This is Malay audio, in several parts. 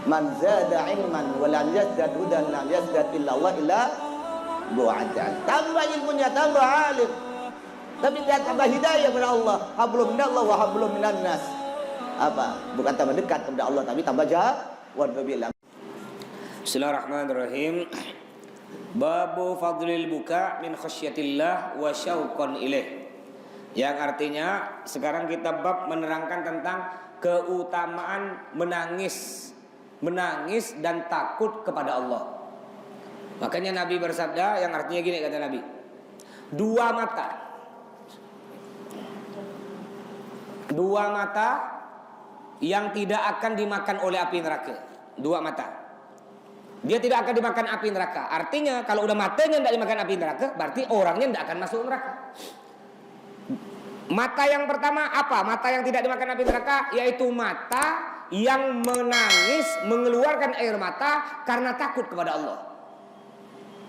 Man zada ilman wa lam yazdad hudan lam yazdad illa Allah illa bu'adan. Tambah ilmunya, tambah alim, tapi tidak tambah hidayah kepada Allah. Hablum minallah wa hablum minan nas. Apa? Bukan tambah dekat kepada Allah, tapi tambah jauh. Wa bilang. Bismillahirrahmanirrahim. Babu fadlil buka min khasyatillah wa syauqan ilaih. Yang artinya sekarang kita bab menerangkan tentang keutamaan menangis dan takut kepada Allah. Makanya Nabi bersabda yang artinya gini, kata Nabi, dua mata yang tidak akan dimakan oleh api neraka. Dua mata, dia tidak akan dimakan api neraka. Artinya kalau udah matanya tidak dimakan api neraka, berarti orangnya tidak akan masuk neraka. Mata yang pertama apa? Mata yang tidak dimakan api neraka, yaitu mata yang menangis, mengeluarkan air mata karena takut kepada Allah.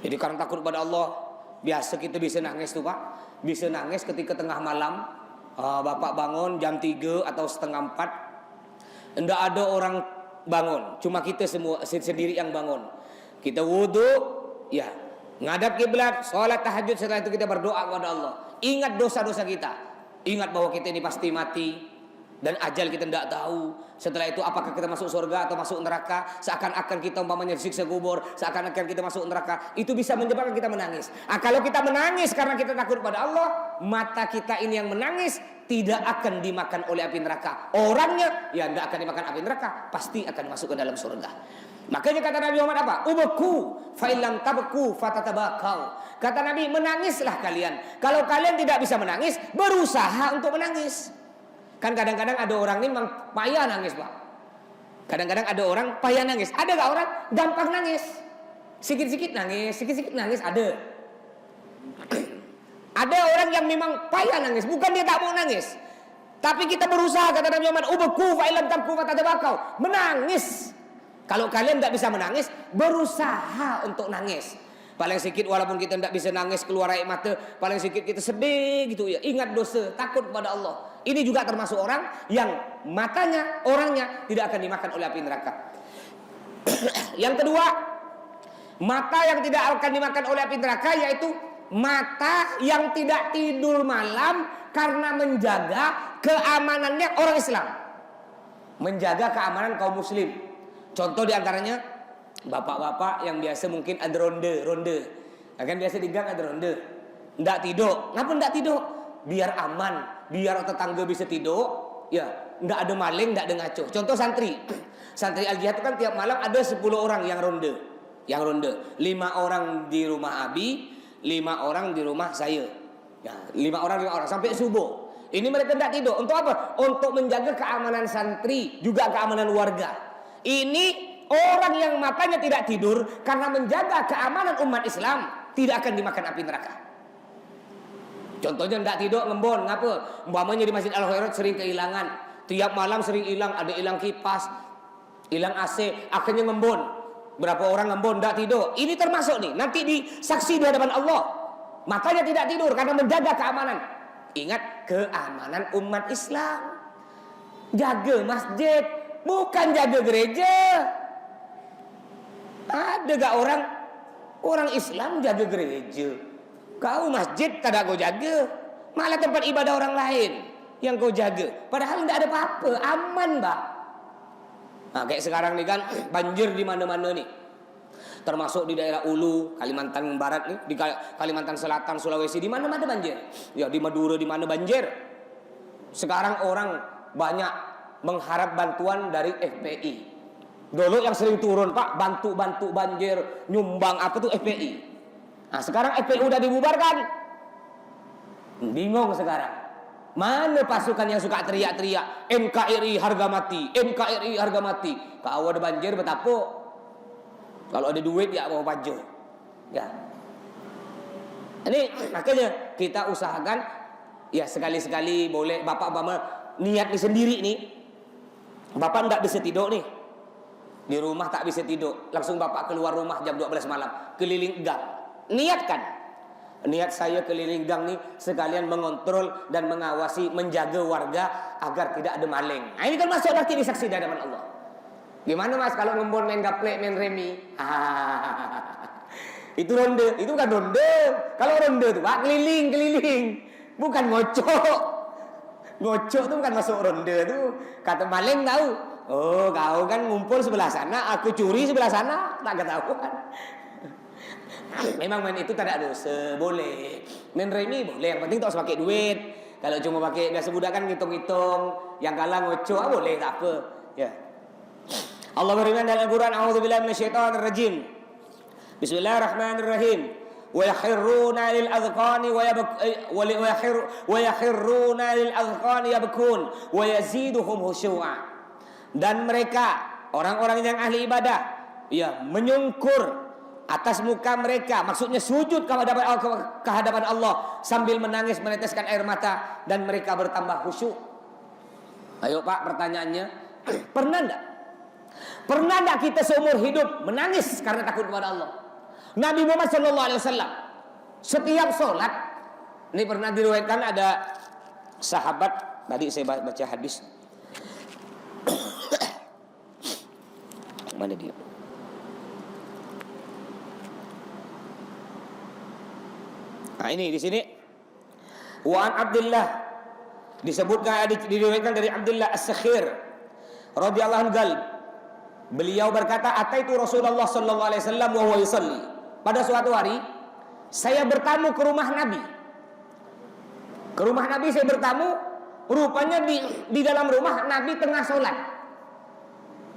Jadi karena takut kepada Allah, biasa kita bisa nangis tuh Pak. Bisa nangis ketika tengah malam, Bapak bangun jam 3 atau setengah 4, tidak ada orang bangun, cuma kita semua sendiri yang bangun. Kita wudhu, ya, ngadap kiblat, sholat tahajud, setelah itu kita berdoa kepada Allah. Ingat dosa-dosa kita, ingat bahwa kita ini pasti mati dan ajal kita tidak tahu. Setelah itu apakah kita masuk surga atau masuk neraka? Seakan-akan kita umpamanya disiksa kubur, seakan-akan kita masuk neraka. Itu bisa menyebabkan kita menangis. Kalau kita menangis karena kita takut pada Allah, mata kita ini yang menangis tidak akan dimakan oleh api neraka. Orangnya ya tidak akan dimakan api neraka, pasti akan masuk ke dalam surga. Makanya kata Nabi Muhammad apa? Ubku fa illam tabku fatatabakau. Kata Nabi, menangislah kalian. Kalau kalian tidak bisa menangis, berusaha untuk menangis. Kan kadang-kadang ada orang ini memang payah nangis Pak. Kadang-kadang ada orang payah nangis. Ada gak orang gampang nangis? Sikit-sikit nangis, ada. Ada orang yang memang payah nangis, bukan dia tak mau nangis, tapi kita berusaha, kata Nabi Muhammad, ubku fa illam tabku fatatabakau. Menangis. Kalau kalian tidak bisa menangis, berusaha untuk nangis. Paling sedikit walaupun kita tidak bisa nangis keluar air mata, paling sedikit kita sedih gitu ya. Ingat dosa, takut kepada Allah. Ini juga termasuk orang yang matanya, orangnya tidak akan dimakan oleh api neraka. Yang kedua, mata yang tidak akan dimakan oleh api neraka yaitu mata yang tidak tidur malam karena menjaga keamanannya orang Islam, menjaga keamanan kaum muslim. Contoh diantaranya bapak-bapak yang biasa mungkin ada ronde. Kan biasa di gang ada ronde. Nggak tidur. Kenapa nggak tidur? Biar aman, biar tetangga bisa tidur. Ya, nggak ada maling, nggak ada ngaco. Contoh santri Al-Jihad itu kan tiap malam ada 10 orang yang ronde. 5 orang di rumah Abi, 5 orang di rumah saya. Ya, 5 orang sampai subuh. Ini mereka tidak tidur. Untuk apa? Untuk menjaga keamanan santri, juga keamanan warga. Ini orang yang matanya tidak tidur karena menjaga keamanan umat Islam, tidak akan dimakan api neraka. Contohnya tidak tidur ngembon, ngapa? Umpamanya di Masjid Al-Khairat sering kehilangan, tiap malam sering hilang, ada hilang kipas, hilang AC, akhirnya ngembon. Berapa orang ngembon tidak tidur? Ini termasuk nih, nanti disaksi di hadapan Allah. Matanya tidak tidur karena menjaga keamanan. Ingat keamanan umat Islam. Jaga masjid, bukan jaga gereja. Ada gak orang Islam jaga gereja? Kau masjid tak ada kau jaga, malah tempat ibadah orang lain yang kau jaga. Padahal tidak ada apa-apa, aman Mbak. Nah, kayak sekarang nih kan banjir di mana-mana nih. Termasuk di daerah Ulu, Kalimantan Barat nih, di Kalimantan Selatan, Sulawesi, di mana-mana banjir. Ya di Madura di mana banjir. Sekarang orang banyak mengharap bantuan dari FPI. Dulu yang sering turun Pak, bantu banjir, nyumbang apa tuh FPI. Nah sekarang FPI udah dibubarkan. Bingung sekarang. Mana pasukan yang suka teriak-teriak NKRI harga mati, NKRI harga mati. Kalau ada banjir betapa. Kalau ada duit ya mau baju. Ya. Ini makanya kita usahakan ya sekali-sekali boleh bapak-bapak niat nih sendiri nih. Bapak enggak bisa tidur nih. Di rumah tak bisa tidur, langsung bapak keluar rumah jam 12 malam, keliling gang. Niatkan. Niat saya keliling gang nih sekalian mengontrol dan mengawasi, menjaga warga agar tidak ada maling. Nah, ini kan masuk nanti disaksi di hadapan Allah. Gimana Mas kalau ngembon main gaplek, main remi? Itu ronde, itu bukan ronde. Kalau ronde itu Pak, keliling-keliling, bukan ngocok. Ngocok itu bukan masuk ronde itu. Kata maling tahu. Oh, kau kan ngumpul sebelah sana, aku curi sebelah sana, tak ketahuan. Memang main itu tak ada dosa, boleh. Main remi boleh, yang penting tak usah pakai duit. Kalau cuma pakai biasa budak kan ngitung-ngitung, yang kalah ngocok boleh, tak apa. Ya. Allah berfirman dalam Al-Quran, A'udzubillahi minasyaitonirrajim. Bismillahirrahmanirrahim. Wa yakhruna lil adqani wa yakhruna lil adqani yabkun wa yaziduhum khusyu'a. Dan mereka orang-orang yang ahli ibadah ya menyungkur atas muka mereka, maksudnya sujud kehadapan Allah sambil menangis meneteskan air mata dan mereka bertambah khusyuk. Ayo Pak, pertanyaannya, pernah enggak? Pernah enggak kita seumur hidup menangis karena takut kepada Allah? Nabi Muhammad SAW setiap sholat, ini pernah diriwayatkan ada sahabat, tadi saya baca hadis. Mana dia? Nah ini di sini. Wa an Abdullah disebutkan, diriwayatkan dari Abdullah As-Sakhir radhiyallahu anhu. Beliau berkata, ataitu Rasulullah sallallahu alaihi wasallam wa huwa yusalli. Pada suatu hari saya bertamu ke rumah Nabi. Ke rumah Nabi saya bertamu, rupanya di dalam rumah Nabi tengah sholat.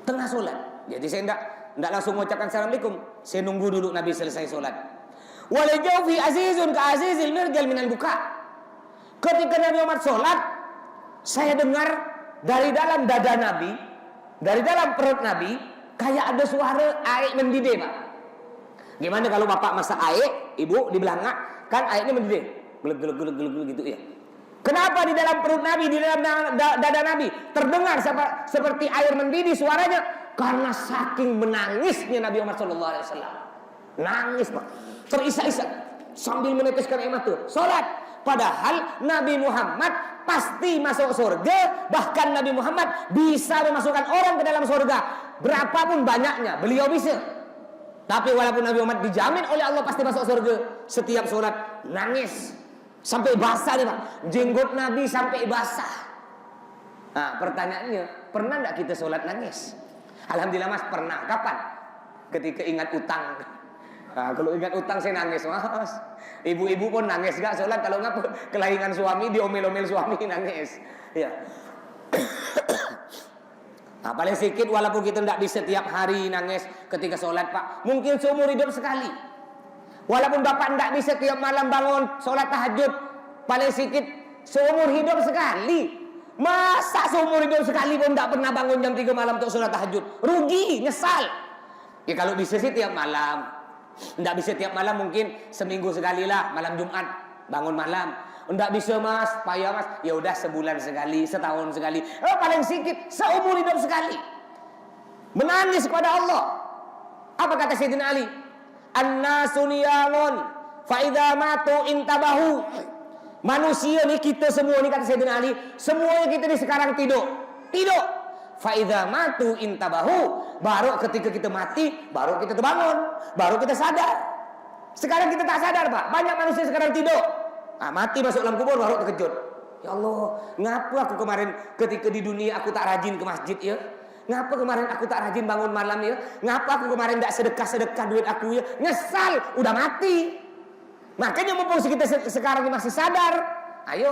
Tengah sholat. Jadi saya tidak langsung mengucapkan assalamualaikum. Saya nunggu dulu Nabi selesai sholat. Walajau fi azizun ka azizil mirjal minal buka. Ketika Nabi Muhammad sholat, saya dengar dari dalam dada Nabi, dari dalam perut Nabi, kayak ada suara air mendidih, Pak. Gimana kalau bapak masak air, ibu di belakang, kan airnya mendidih, gelek gitu ya. Kenapa di dalam perut Nabi, di dalam dada Nabi terdengar seperti air mendidih suaranya? Karena saking menangisnya Nabi Muhammad SAW. Nangis Pak, terisak-isak sambil meneteskan air mata. Salat, padahal Nabi Muhammad pasti masuk surga. Bahkan Nabi Muhammad bisa memasukkan orang ke dalam surga berapapun banyaknya, beliau bisa. Tapi walaupun Nabi Muhammad dijamin oleh Allah pasti masuk surga, setiap sholat nangis sampai basah nih Pak, jenggot Nabi sampai basah. Nah pertanyaannya, pernah enggak kita sholat nangis? Alhamdulillah Mas, pernah. Kapan? Ketika ingat utang. Nah, kalau ingat utang saya nangis Mas. Ibu-ibu pun nangis gak sholat. Kalau nggak kelahiran suami, diomel-omel suami nangis. Ya. Nah, paling sedikit walaupun kita tidak bisa tiap hari nangis ketika sholat Pak, mungkin seumur hidup sekali. Walaupun Bapak tidak bisa tiap malam bangun sholat tahajud, paling sedikit seumur hidup sekali. Masa seumur hidup sekali pun tidak pernah bangun jam 3 malam untuk sholat tahajud? Rugi, nyesal. Ya kalau bisa sih tiap malam. Tidak bisa tiap malam, mungkin seminggu sekali lah, malam Jumat bangun malam. Tidak bisa Mas, payah Mas. Ya udah sebulan sekali, setahun sekali. Paling sedikit seumur hidup sekali. Menangis kepada Allah. Apa kata Sayyidina Ali? An-nasu niyamun fa idza matu intabahu. Manusia ni, kita semua ni, kata Sayyidina Ali, semuanya kita ni sekarang tidur. Fa idza matu intabahu. Baru ketika kita mati, baru kita terbangun, baru kita sadar. Sekarang kita tak sadar Pak. Banyak manusia sekarang tidur. Mati masuk dalam kubur baru terkejut. Ya Allah, ngapa aku kemarin ketika di dunia aku tak rajin ke masjid ya? Ngapa kemarin aku tak rajin bangun malam ya? Ngapa aku kemarin tak sedekah duit aku ya? Nyesal, udah mati. Makanya mumpung kita sekarang masih sadar, ayo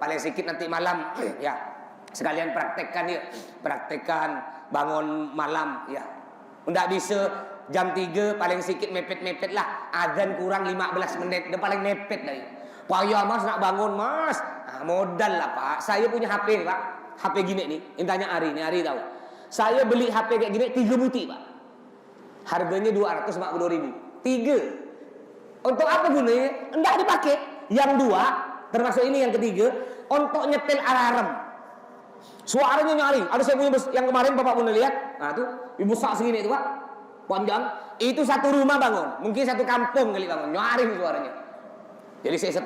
paling sedikit nanti malam ya sekalian praktekkan ya, praktekkan bangun malam ya. Nggak bisa jam 3 paling sedikit mepet-mepet lah, azan kurang 15 menit udah paling mepet dari. Payah Mas nak bangun Mas. Modal lah Pak. Saya punya HP Pak, HP gini nih. Intanya Ari tahu. Saya beli HP kayak gini 3 buti Pak. Harganya 240.000. 3. Untuk apa gunanya? Enggak dipakai. Yang 2, termasuk ini yang ketiga, untuk nyetel alarm. Suaranya nyaring. Ada saya punya yang kemarin Bapak pun lihat. Nah tuh, ibu sak segini itu Pak. Panjang. Itu satu rumah bangun. Mungkin satu kampung kali bangun. Nyaring suaranya. Jadi saya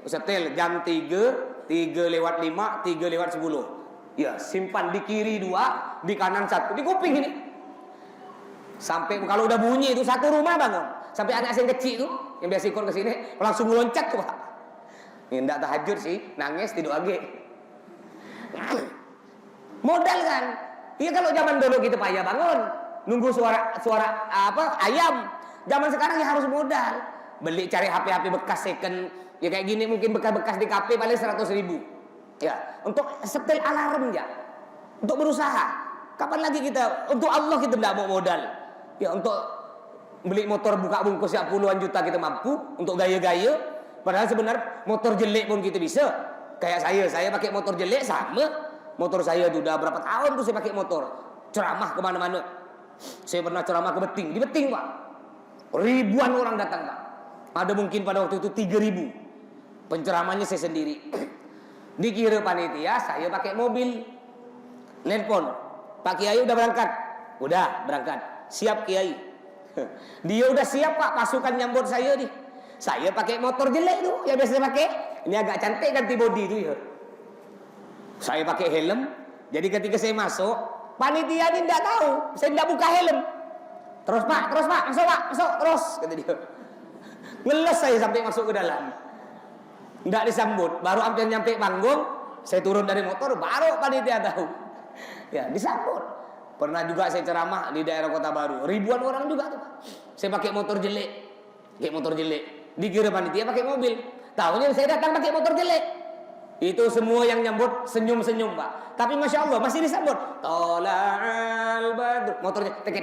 setel jam 3 lewat 5, 3 lewat 10. Ya, simpan di kiri 2, di kanan 1, di kuping ini. Sampai kalau udah bunyi itu satu rumah bangun. Sampai anak saya yang kecil itu yang biasa ikut ke sini langsung meloncat tuh, Pak. Ini enggak tahajud sih, nangis tidur lagi. Modal kan? Iya, kalau zaman dulu kita payah bangun, nunggu suara ayam. Zaman sekarang ya harus modal. Beli cari HP bekas second, ya kayak gini mungkin bekas-bekas di kafe paling 100.000. Ya, untuk setel alarm ya. Untuk berusaha. Kapan lagi kita untuk Allah kita tidak mau modal. Ya, untuk beli motor buka bungkus ya puluhan juta kita mampu untuk gaya-gaya. Padahal sebenarnya motor jelek pun kita bisa. Kayak saya pakai motor jelek sama. Motor saya tuh udah berapa tahun tuh saya pakai motor. Ceramah kemana-mana. Saya pernah ceramah ke Beting. Di Beting, Pak. Ribuan orang datang, Pak. Ada mungkin pada waktu itu 3.000. Penceramahnya saya sendiri. Dikira panitia, saya pakai mobil. Nelpon. Pak Kiai udah berangkat. Udah berangkat. Siap Kiai. Dia udah siap, Pak, pasukan nyambut saya nih. Saya pakai motor jelek tuh yang biasa pakai. Ini agak cantik ganti bodi tuh ya. Saya pakai helm. Jadi ketika saya masuk, panitia ini tidak tahu. Saya tidak buka helm. Terus Pak, masuk Pak, masuk terus, kata dia. Ngeles saya sampai masuk ke dalam. Tidak disambut. Baru hampir nyampe panggung, saya turun dari motor, baru panitia tahu. Ya, disambut. Pernah juga saya ceramah di daerah Kota Baru. Ribuan orang juga tuh, Pak. Saya pakai motor jelek. Dikira panitia pakai mobil. Tahunya saya datang pakai motor jelek. Itu semua yang nyambut senyum-senyum, Pak. Tapi Masya Allah masih disambut. Tola'al badr. Motornya tek.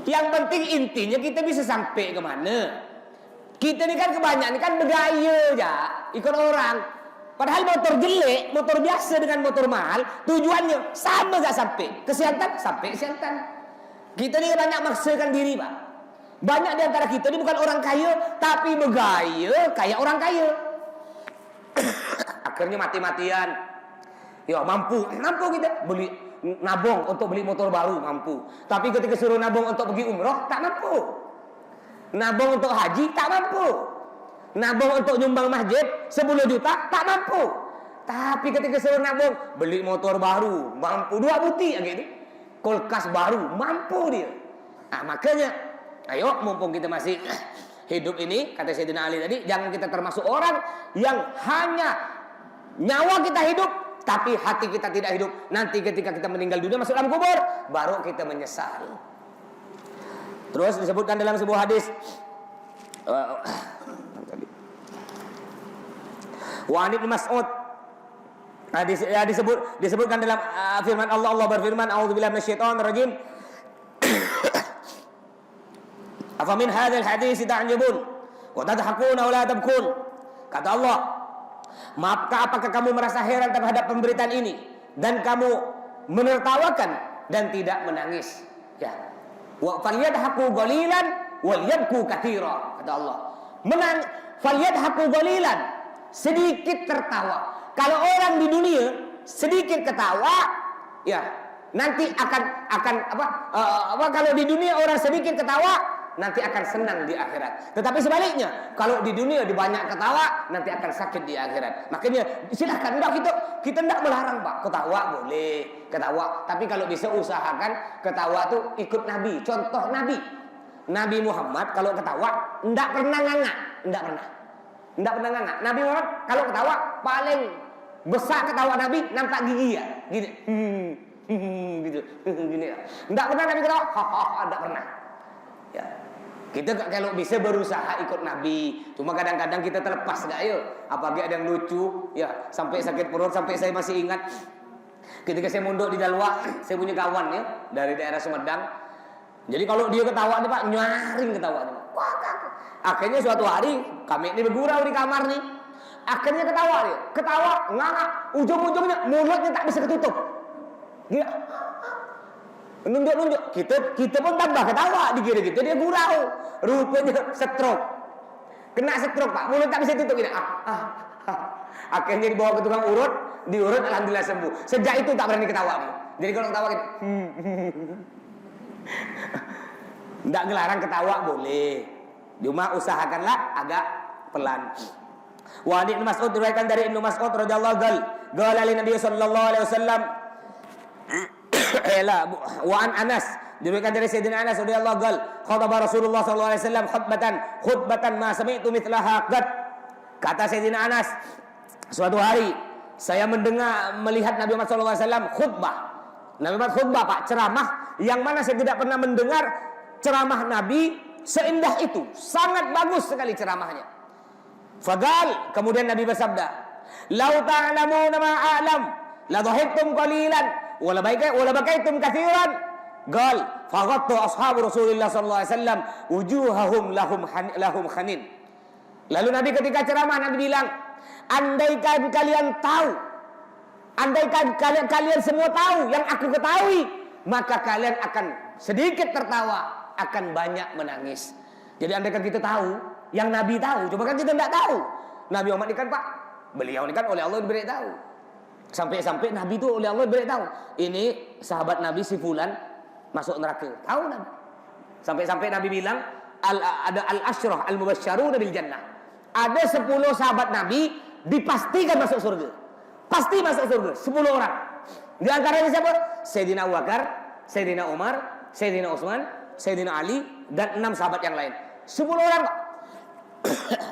Yang penting intinya kita bisa sampai ke mana. Kita ini kan kebanyakan kan bergaya ya, ikut orang. Padahal motor jelek, motor biasa dengan motor mahal, tujuannya sama gak sampai. Kesehatan sampai kesehatan. Kita ini banyak maksakan diri, Pak. Banyak di antara kita ini bukan orang kaya, tapi bergaya kayak orang kaya. Akhirnya mati-matian. Ya mampu kita beli nabung untuk beli motor baru mampu. Tapi ketika suruh nabung untuk pergi umroh tak mampu. Nabung untuk haji tak mampu. Nabung untuk nyumbang masjid 10 juta tak mampu. Tapi ketika suruh nabung beli motor baru mampu 2 buti gitu. Kulkas baru mampu dia. Nah, makanya ayo mumpung kita masih hidup ini, kata Sayyidina Ali tadi, jangan kita termasuk orang yang hanya nyawa kita hidup tapi hati kita tidak hidup. Nanti ketika kita meninggal dunia masuk dalam kubur, baru kita menyesal. Terus disebutkan dalam sebuah hadis, Wa Ibnu Mas'ud, disebutkan dalam firman Allah berfirman, A'udzubillahi minasyaitonir rajim. Afamin hadzal hadits ta'jabun wa tadhakuna wa la tabkun. Kata Allah, apakah kamu merasa heran terhadap pemberitaan ini dan kamu menertawakan dan tidak menangis? Ya. Wa falyadhaku qalilan wal yabku katsira. Kata Allah. Falyadhaku qalilan, sedikit tertawa. Kalau orang di dunia sedikit ketawa, ya, nanti akan kalau di dunia orang sedikit ketawa, nanti akan senang di akhirat. Tetapi sebaliknya, kalau di dunia banyak ketawa, nanti akan sakit di akhirat. Makanya silahkan, kita tidak melarang, Pak. Ketawa boleh, ketawa. Tapi kalau bisa usahakan ketawa tuh ikut Nabi. Contoh Nabi Muhammad kalau ketawa tidak pernah nganga, tidak pernah nganga. Nabi Muhammad kalau ketawa paling besar ketawa Nabi nampak gigi ya, gitu. Gitu. Gini. Tidak pernah Nabi ketawa, tidak pernah. Ya. Kita kalau bisa berusaha ikut Nabi. Cuma kadang-kadang kita terlepas gak ya. Apalagi ada yang lucu ya, sampai sakit perut. Sampai saya masih ingat ketika saya mondok di Dalwa, saya punya kawan ya dari daerah Sumedang. Jadi kalau dia ketawa nih, Pak, nyaring ketawanya. Wah, akhirnya suatu hari kami ini bergurau di kamar nih. Akhirnya ketawa dia. Ketawa nganga, ujung-ujungnya mulutnya tak bisa ketutup. Dia nunjuk-nunjuk, kita pun tambah ketawa, dikira gitu dia gurau, rupanya stroke, kena stroke, Pak, mulut tak bisa tutup gitu. Akhirnya dibawa ke tukang urut, diurut, alhamdulillah sembuh. Sejak itu tak berani ketawa. Jadi kalau ketawa gitu, tidak ngelarang ketawa boleh, cuma usahakanlah agak pelan. Wa Ibnu Mas'ud diriwayatkan dari Ibnu Mas'ud radhiyallahu anhu, qala li Nabi sallallahu alaihi wasallam wa an Anas diriwayatkan dari Sayyidina Anas radhiyallahu anhu, khataba Rasulullah sallallahu alaihi wasallam khutbatan ma sami'tu mithlaha qad. Kata Sayyidina Anas, suatu hari saya melihat Nabi Muhammad sallallahu alaihi wasallam khutbah. Nabi Muhammad khutbah, Pak, ceramah yang mana saya tidak pernah mendengar ceramah Nabi seindah itu. Sangat bagus sekali ceramahnya. Fagal, kemudian Nabi bersabda, "Lau ta'lamuna ma a'lam, la dhahiktum qalilan wa la bakaitum katsiran." Gal, faghattu ashabu Rasulillah sallallahu alaihi wasallam wujuhahum lahum khanin. Lalu Nabi ketika ceramah Nabi bilang, andaikan kalian semua tahu yang aku ketahui, maka kalian akan sedikit tertawa, akan banyak menangis. Jadi andaikan kita tahu yang Nabi tahu, coba kan kita tidak tahu. Nabi Muhammad ini kan, Pak, beliau ini kan oleh Allah diberitahu. Sampai Nabi itu oleh Allah diberitahu, ini sahabat Nabi si fulan masuk neraka. Tahu Nabi. Sampai Nabi bilang ada al-asyrah al-mubasysyaruna bil jannah. Ada 10 sahabat Nabi dipastikan masuk surga. Pasti masuk surga, 10 orang. Di antaranya siapa? Sayyidina Abu Bakar, Sayyidina Umar, Sayyidina Utsman, Sayyidina Ali, dan 6 sahabat yang lain. 10 orang, Pak.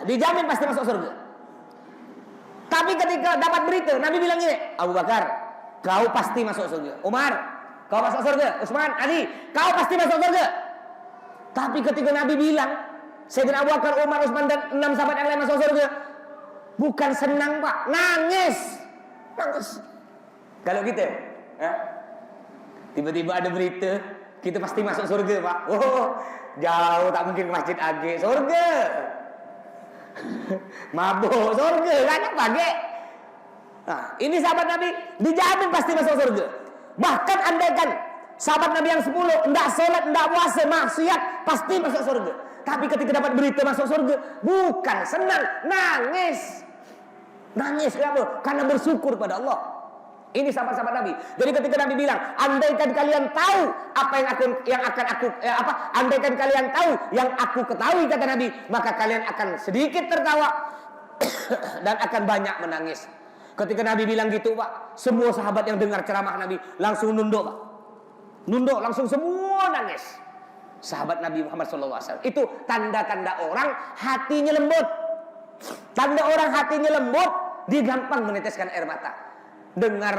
Dijamin pasti masuk surga. Tapi ketika dapat berita, Nabi bilang gini, Abu Bakar, kau pasti masuk surga. Umar, kau masuk surga. Utsman, Ali, kau pasti masuk surga. Tapi ketika Nabi bilang, Sayyidina Abu Bakar, Umar, Utsman, dan 6 sahabat yang lain masuk surga, bukan senang, Pak, nangis. Kalau kita, tiba-tiba ada berita, kita pasti masuk surga, Pak. Oh, jauh tak mungkin ke Masjid Age, surga. Mabuk, surga, kan pagi. Nah, ini sahabat Nabi dijamin pasti masuk surga. Bahkan andaikan sahabat Nabi yang 10 enggak sholat, enggak puasa, maksiat, pasti masuk surga. Tapi ketika dapat berita masuk surga, bukan senang, nangis. Nangis kenapa? Karena bersyukur pada Allah. Ini sahabat-sahabat Nabi. Jadi ketika Nabi bilang, andaikan kalian tahu andaikan kalian tahu yang aku ketahui, kata Nabi, maka kalian akan sedikit tertawa dan akan banyak menangis. Ketika Nabi bilang gitu, Pak, semua sahabat yang dengar ceramah Nabi langsung nunduk, Pak. Nunduk, langsung semua nangis. Sahabat Nabi Muhammad SAW. Itu tanda-tanda orang hatinya lembut. Tanda orang hatinya lembut, dia gampang meneteskan air mata. Dengar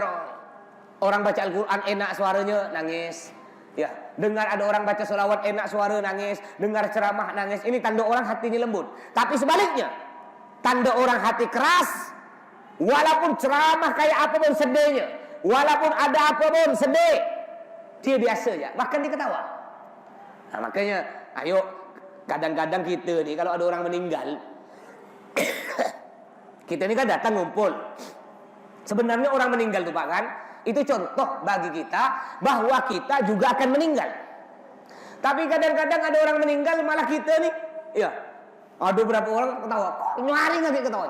orang baca Al-Quran enak suaranya, nangis. Ya, dengar ada orang baca sholawat enak suara, nangis. Dengar ceramah, nangis. Ini tanda orang hatinya lembut. Tapi sebaliknya, tanda orang hati keras, walaupun ceramah kayak apapun sedihnya, walaupun ada apapun sedih, dia biasa ya, bahkan dia ketawa. Nah, makanya, ayo, kadang-kadang kita nih kalau ada orang meninggal, kita ini kan datang ngumpul. Sebenarnya orang meninggal tuh, Pak, kan, itu contoh bagi kita bahwa kita juga akan meninggal. Tapi kadang-kadang ada orang meninggal malah kita nih, ya, ada beberapa orang ketawa, kok nyaring aja ketawa.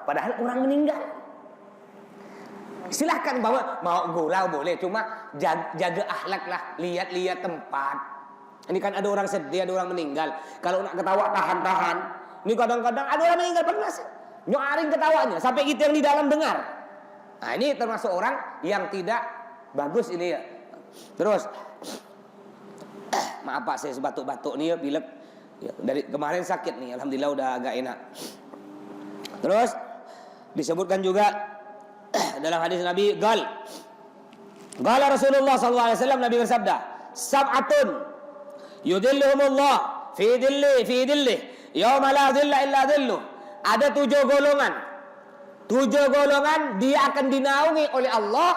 Padahal orang meninggal. Silahkan bawa, mau gurau boleh, cuma jaga akhlak lah, lihat-lihat tempat. Ini kan ada orang sedih, ada orang meninggal. Kalau nak ketawa tahan-tahan. Ini kadang-kadang ada orang meninggal pernah nyaring ketawanya sampai kita yang di dalam dengar. Nah, ini termasuk orang yang tidak bagus ini ya. Terus, maaf Pak, saya sebatuk-batuk nih ya, pilek. Ya, dari kemarin sakit nih, alhamdulillah udah agak enak. Terus disebutkan juga dalam hadis Nabi, Qala Rasulullah SAW, Nabi bersabda, sab'atun yudhilluhumullah fi dhillih yauma la dhilla illa dhilluh. Ada 7 golongan. 7 golongan dia akan dinaungi oleh Allah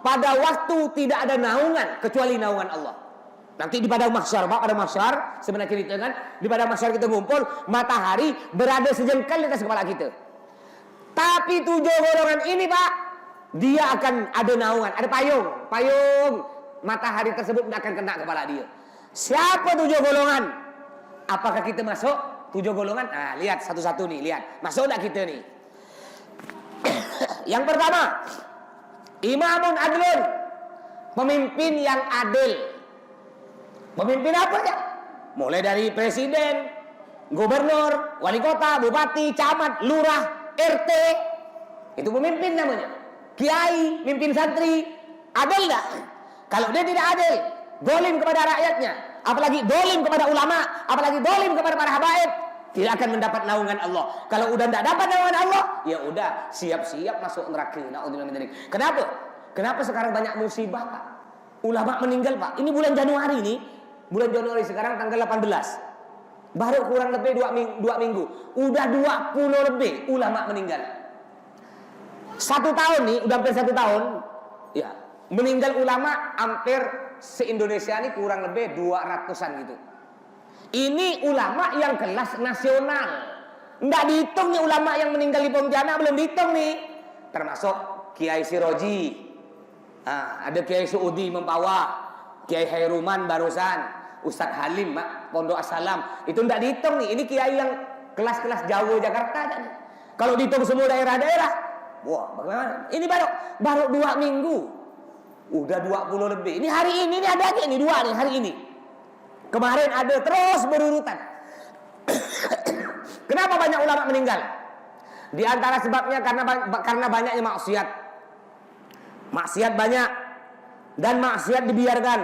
pada waktu tidak ada naungan kecuali naungan Allah. Nanti di padang mahsyar, Pak, pada mahsyar sebenarnya cerita kan, di padang mahsyar kita ngumpul, matahari berada sejengkal di atas kepala kita. Tapi 7 golongan ini, Pak, dia akan ada naungan, ada payung matahari tersebut tidak akan kena kepala dia. Siapa 7 golongan? Apakah kita masuk 7 golongan? Nah, lihat satu-satu nih, lihat. Masuk enggak kita nih? Yang pertama, imamun adlun, pemimpin yang adil. Pemimpin apa ya? Mulai dari presiden, gubernur, wali kota, bupati, camat, lurah, RT. Itu pemimpin namanya. Kiai, mimpin santri. Adil enggak? Kalau dia tidak adil, dolim kepada rakyatnya, apalagi dolim kepada ulama, apalagi dolim kepada para habaib, tidak akan mendapat naungan Allah. Kalau udah tidak dapat naungan Allah, ya udah siap-siap masuk neraka. Naudzubillah min dzalik. Kenapa? Kenapa sekarang banyak musibah, Pak? Ulama meninggal, Pak. Ini bulan Januari nih. Bulan Januari sekarang tanggal 18. Baru kurang lebih 2 minggu. Udah 20 lebih ulama meninggal. 1 tahun nih, udah hampir 1 tahun. Ya, meninggal ulama hampir se-Indonesia ini kurang lebih 200-an gitu. Ini ulama yang kelas nasional. Nggak dihitung nih ulama yang meninggal di Pontianak, belum dihitung nih. Termasuk Kiai Siroji. Ada Kiai Suudi Mempawah, Kiai Hairuman barusan, Ustadz Halim Pondok Assalam. Itu nggak dihitung nih. Ini kiai yang kelas-kelas Jawa Jakarta kan. Kalau dihitung semua daerah-daerah, wah bagaimana? Ini baru 2 minggu. Udah 20 lebih. Ini hari ini nih ada lagi nih 2 nih hari ini. Kemarin ada terus berurutan. Kenapa banyak ulama meninggal? Di antara sebabnya karena banyaknya maksiat. Maksiat banyak dan maksiat dibiarkan.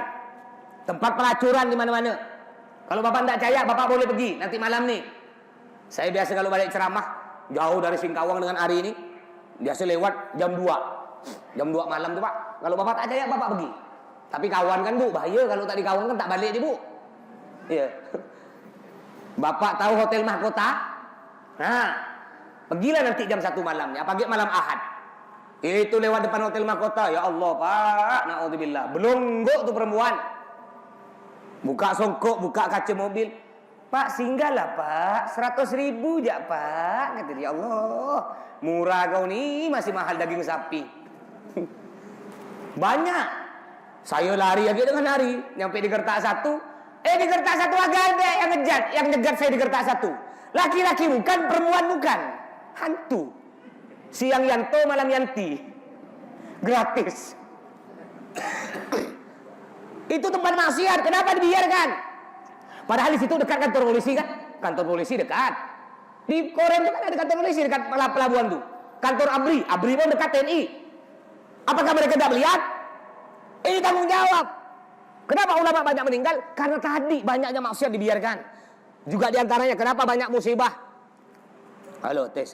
Tempat pelacuran di mana-mana. Kalau Bapak tidak percaya, Bapak boleh pergi nanti malam nih. Saya biasa kalau balik ceramah jauh dari Singkawang dengan hari ini, biasa lewat jam 2. Jam 2 malam tuh, Pak. Kalau Bapak tak percaya, Bapak pergi. Tapi kawan kan, Bu, bahaya kalau tak dikawan kan tak balik dia, Bu. Iya. Bapak tahu Hotel Mahkota? Nah, pergilah nanti jam 1 malamnya, pagi malam Ahad. Itu lewat depan Hotel Mahkota. Ya Allah, Pak, naudzubillah. Belungguk tuh perempuan. Buka songkok, buka kaca mobil. Pak, singgahlah, Pak. 100.000 ya, Pak. Kata dia, ya Allah, murah kau nih, masih mahal daging sapi. Banyak. Saya lari lagi dengan lari. Nyampe di Gertak 1. Di Gertak 1 agak ada yang ngejar. Yang ngejar saya di Gertak 1. Laki-laki bukan, perempuan bukan. Hantu. Siang Yanto, malam Yanti. Gratis. Itu tempat maksiat. Kenapa dibiarkan? Padahal di situ dekat kantor polisi kan? Kantor polisi dekat. Di Korea itu kan ada kantor polisi dekat pelabuhan tuh. Kantor ABRI pun dekat TNI. Apakah mereka tidak melihat? Ini tanggung jawab. Kenapa ulama banyak meninggal? Karena tadi banyaknya maksiat dibiarkan. Juga diantaranya kenapa banyak musibah? Halo, tes.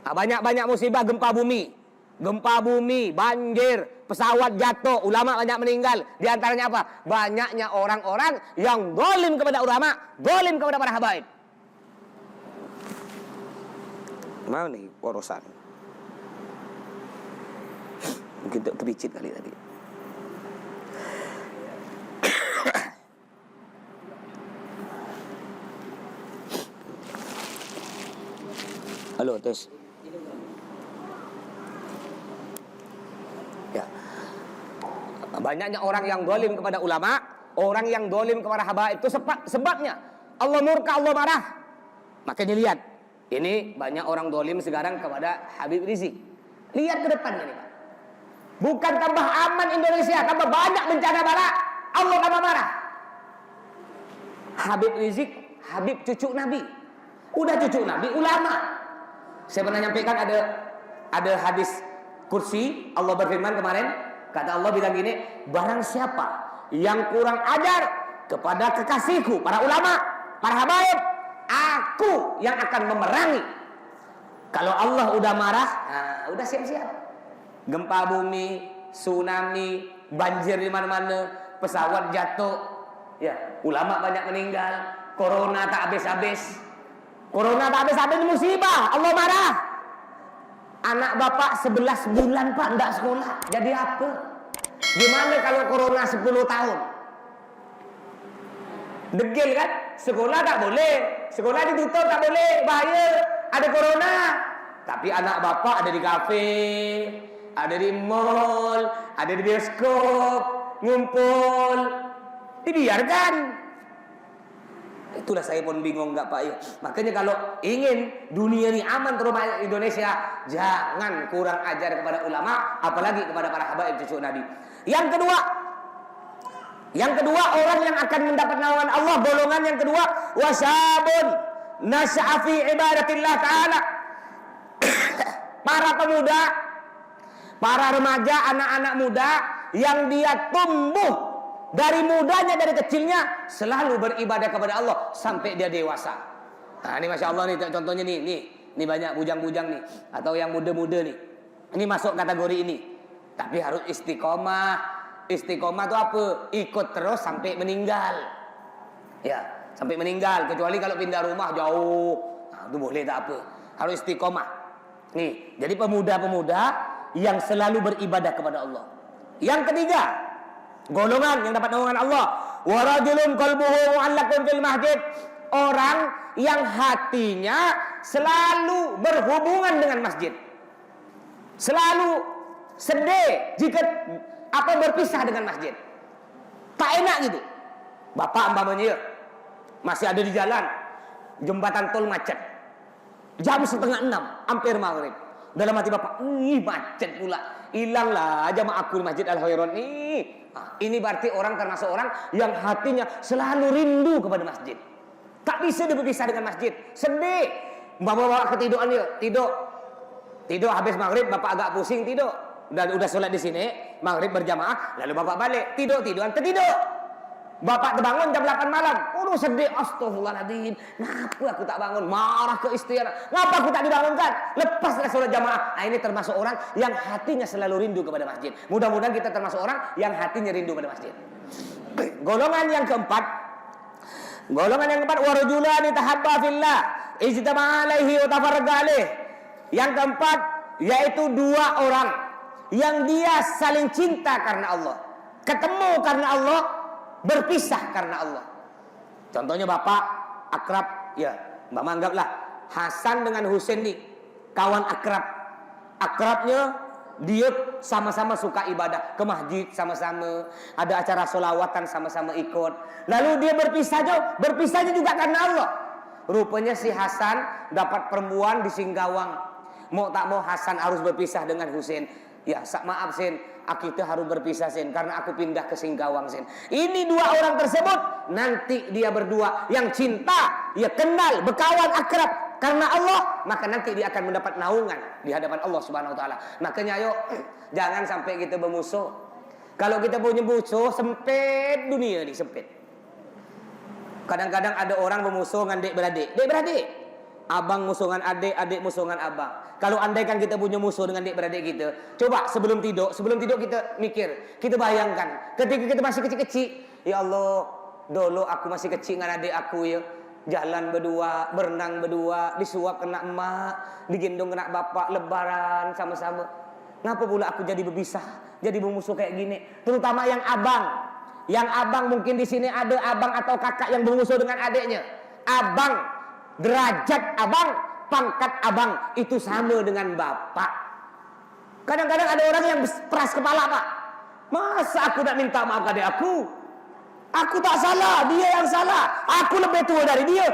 Banyak musibah gempa bumi, banjir, pesawat jatuh, ulama banyak meninggal. Di antaranya apa? Banyaknya orang-orang yang zalim kepada ulama, zalim kepada para habaib. Mau nih urusan. Mungkin terpicit kali tadi. Halo, tes. Ya. Banyaknya orang yang zalim kepada ulama, orang yang zalim kepada habaib itu sebabnya Allah murka, Allah marah. Makanya lihat, ini banyak orang zalim sekarang kepada Habib Rizik. Lihat ke depan ini, Pak. Bukan tambah aman Indonesia, tambah banyak bencana bala, Allah tambah marah. Habib Rizik, Habib cucu Nabi. Udah cucu Nabi, ulama. Saya pernah nyampaikan ada hadis kursi, Allah berfirman kemarin, kata Allah bilang gini, barang siapa yang kurang ajar kepada kekasihku, para ulama, para habaib, aku yang akan memerangi. Kalau Allah udah marah, udah siap-siap. Gempa bumi, tsunami, banjir di mana-mana, pesawat jatuh, ya, ulama banyak meninggal, corona tak habis-habis. Corona tak habis-habis musibah, Allah marah. Anak bapak 11 bulan, Pak, enggak sekolah. Jadi apa? Gimana kalau corona 10 tahun? Degil kan? Sekolah tak boleh. Sekolah ditutup tak boleh, bahaya. Ada corona. Tapi anak bapak ada di kafe, ada di mall, ada di bioskop, ngumpul. Dibiarkan. Itulah saya pun bingung enggak, Pak ya. Makanya kalau ingin dunia ini aman terutama Indonesia, jangan kurang ajar kepada ulama, apalagi kepada para habaib cucu Nabi. Yang kedua orang yang akan mendapat naungan Allah, golongan yang kedua, wasabun nasya'a fi ibadatillah ta'ala. Para pemuda, para remaja, anak-anak muda yang dia tumbuh dari mudanya, dari kecilnya selalu beribadah kepada Allah sampai dia dewasa. Nah, ini Masya Allah nih contohnya nih banyak bujang-bujang nih atau yang muda-muda nih. Ini masuk kategori ini. Tapi harus istiqomah. Istiqomah itu apa? Ikut terus sampai meninggal. Ya, sampai meninggal. Kecuali kalau pindah rumah jauh, nah, itu boleh tak apa. Harus istiqomah. Nih, jadi pemuda-pemuda yang selalu beribadah kepada Allah. Yang ketiga, golongan yang dapat naungan Allah. Wa rajulun qalbuhu mu'allaqun fil masjid. Orang yang hatinya selalu berhubungan dengan masjid. Selalu sedih jika berpisah dengan masjid. Tak enak gitu. Bapak umpamanya masih ada di jalan, jembatan tol macet. Jam 5:30, hampir maghrib. Dalam hati bapak, macet pula. Hilanglah jamaahku di Masjid Al-Khairon nih. Nah, ini berarti orang termasuk orang yang hatinya selalu rindu kepada masjid. Tak bisa berpisah dengan masjid. Sedih. Bapak ketiduran dia, tidur habis maghrib, bapak agak pusing tidur. Udah sholat di sini, maghrib berjamaah, lalu bapak balik, tiduran, tertidur. Bapak terbangun jam 8 malam. Sedih, astagfirullahaladzim. Kenapa aku tak bangun? Marah ke istri. Kenapa aku tak dibangunkan? Lepaslah sholat jamaah. Nah, ini termasuk orang yang hatinya selalu rindu kepada masjid. Mudah-mudahan kita termasuk orang yang hatinya rindu kepada masjid. Golongan yang keempat, warajulani tahabba fillah, ijtama'a alaihi wa tafarraqa alaihi. Yang keempat yaitu dua orang yang dia saling cinta karena Allah, ketemu karena Allah, berpisah karena Allah. Contohnya bapak akrab, ya, mbak anggaplah Hasan dengan Husain nih kawan akrab. Akrabnya dia sama-sama suka ibadah, ke masjid sama-sama, ada acara sholawatan sama-sama ikut. Lalu dia berpisahnya juga karena Allah. Rupanya si Hasan dapat perempuan di Singkawang. Mau tak mau Hasan harus berpisah dengan Husain. Ya, maaf Sin, kita harus berpisah Sin, karena aku pindah ke Singkawang Sin. Ini dua orang tersebut nanti dia berdua yang cinta, ya kenal, berkawan akrab karena Allah, maka nanti dia akan mendapat naungan di hadapan Allah Subhanahu wa taala. Makanya ayo jangan sampai kita bermusuh. Kalau kita punya musuh, sempit dunia nih, sempit. Kadang-kadang ada orang bermusuh dengan adik-beradik. Abang musuhan adik, adik musuhan abang. Kalau andaikan kita punya musuh dengan adik-beradik kita, coba sebelum tidur kita mikir, kita bayangkan ketika kita masih kecil-kecil, ya Allah, dulu aku masih kecil dengan adik aku ya, jalan berdua, berenang berdua, disuap kena emak, digendong kena bapak, lebaran sama-sama. Ngapa pula aku jadi berpisah, jadi bermusuh kayak gini? Terutama yang abang mungkin di sini ada abang atau kakak yang bermusuh dengan adiknya. Abang, derajat abang, pangkat abang itu sama dengan bapak. Kadang-kadang ada orang yang keras kepala, Pak. Masa aku nak minta maaf ke adik aku? Aku tak salah, dia yang salah. Aku lebih tua dari dia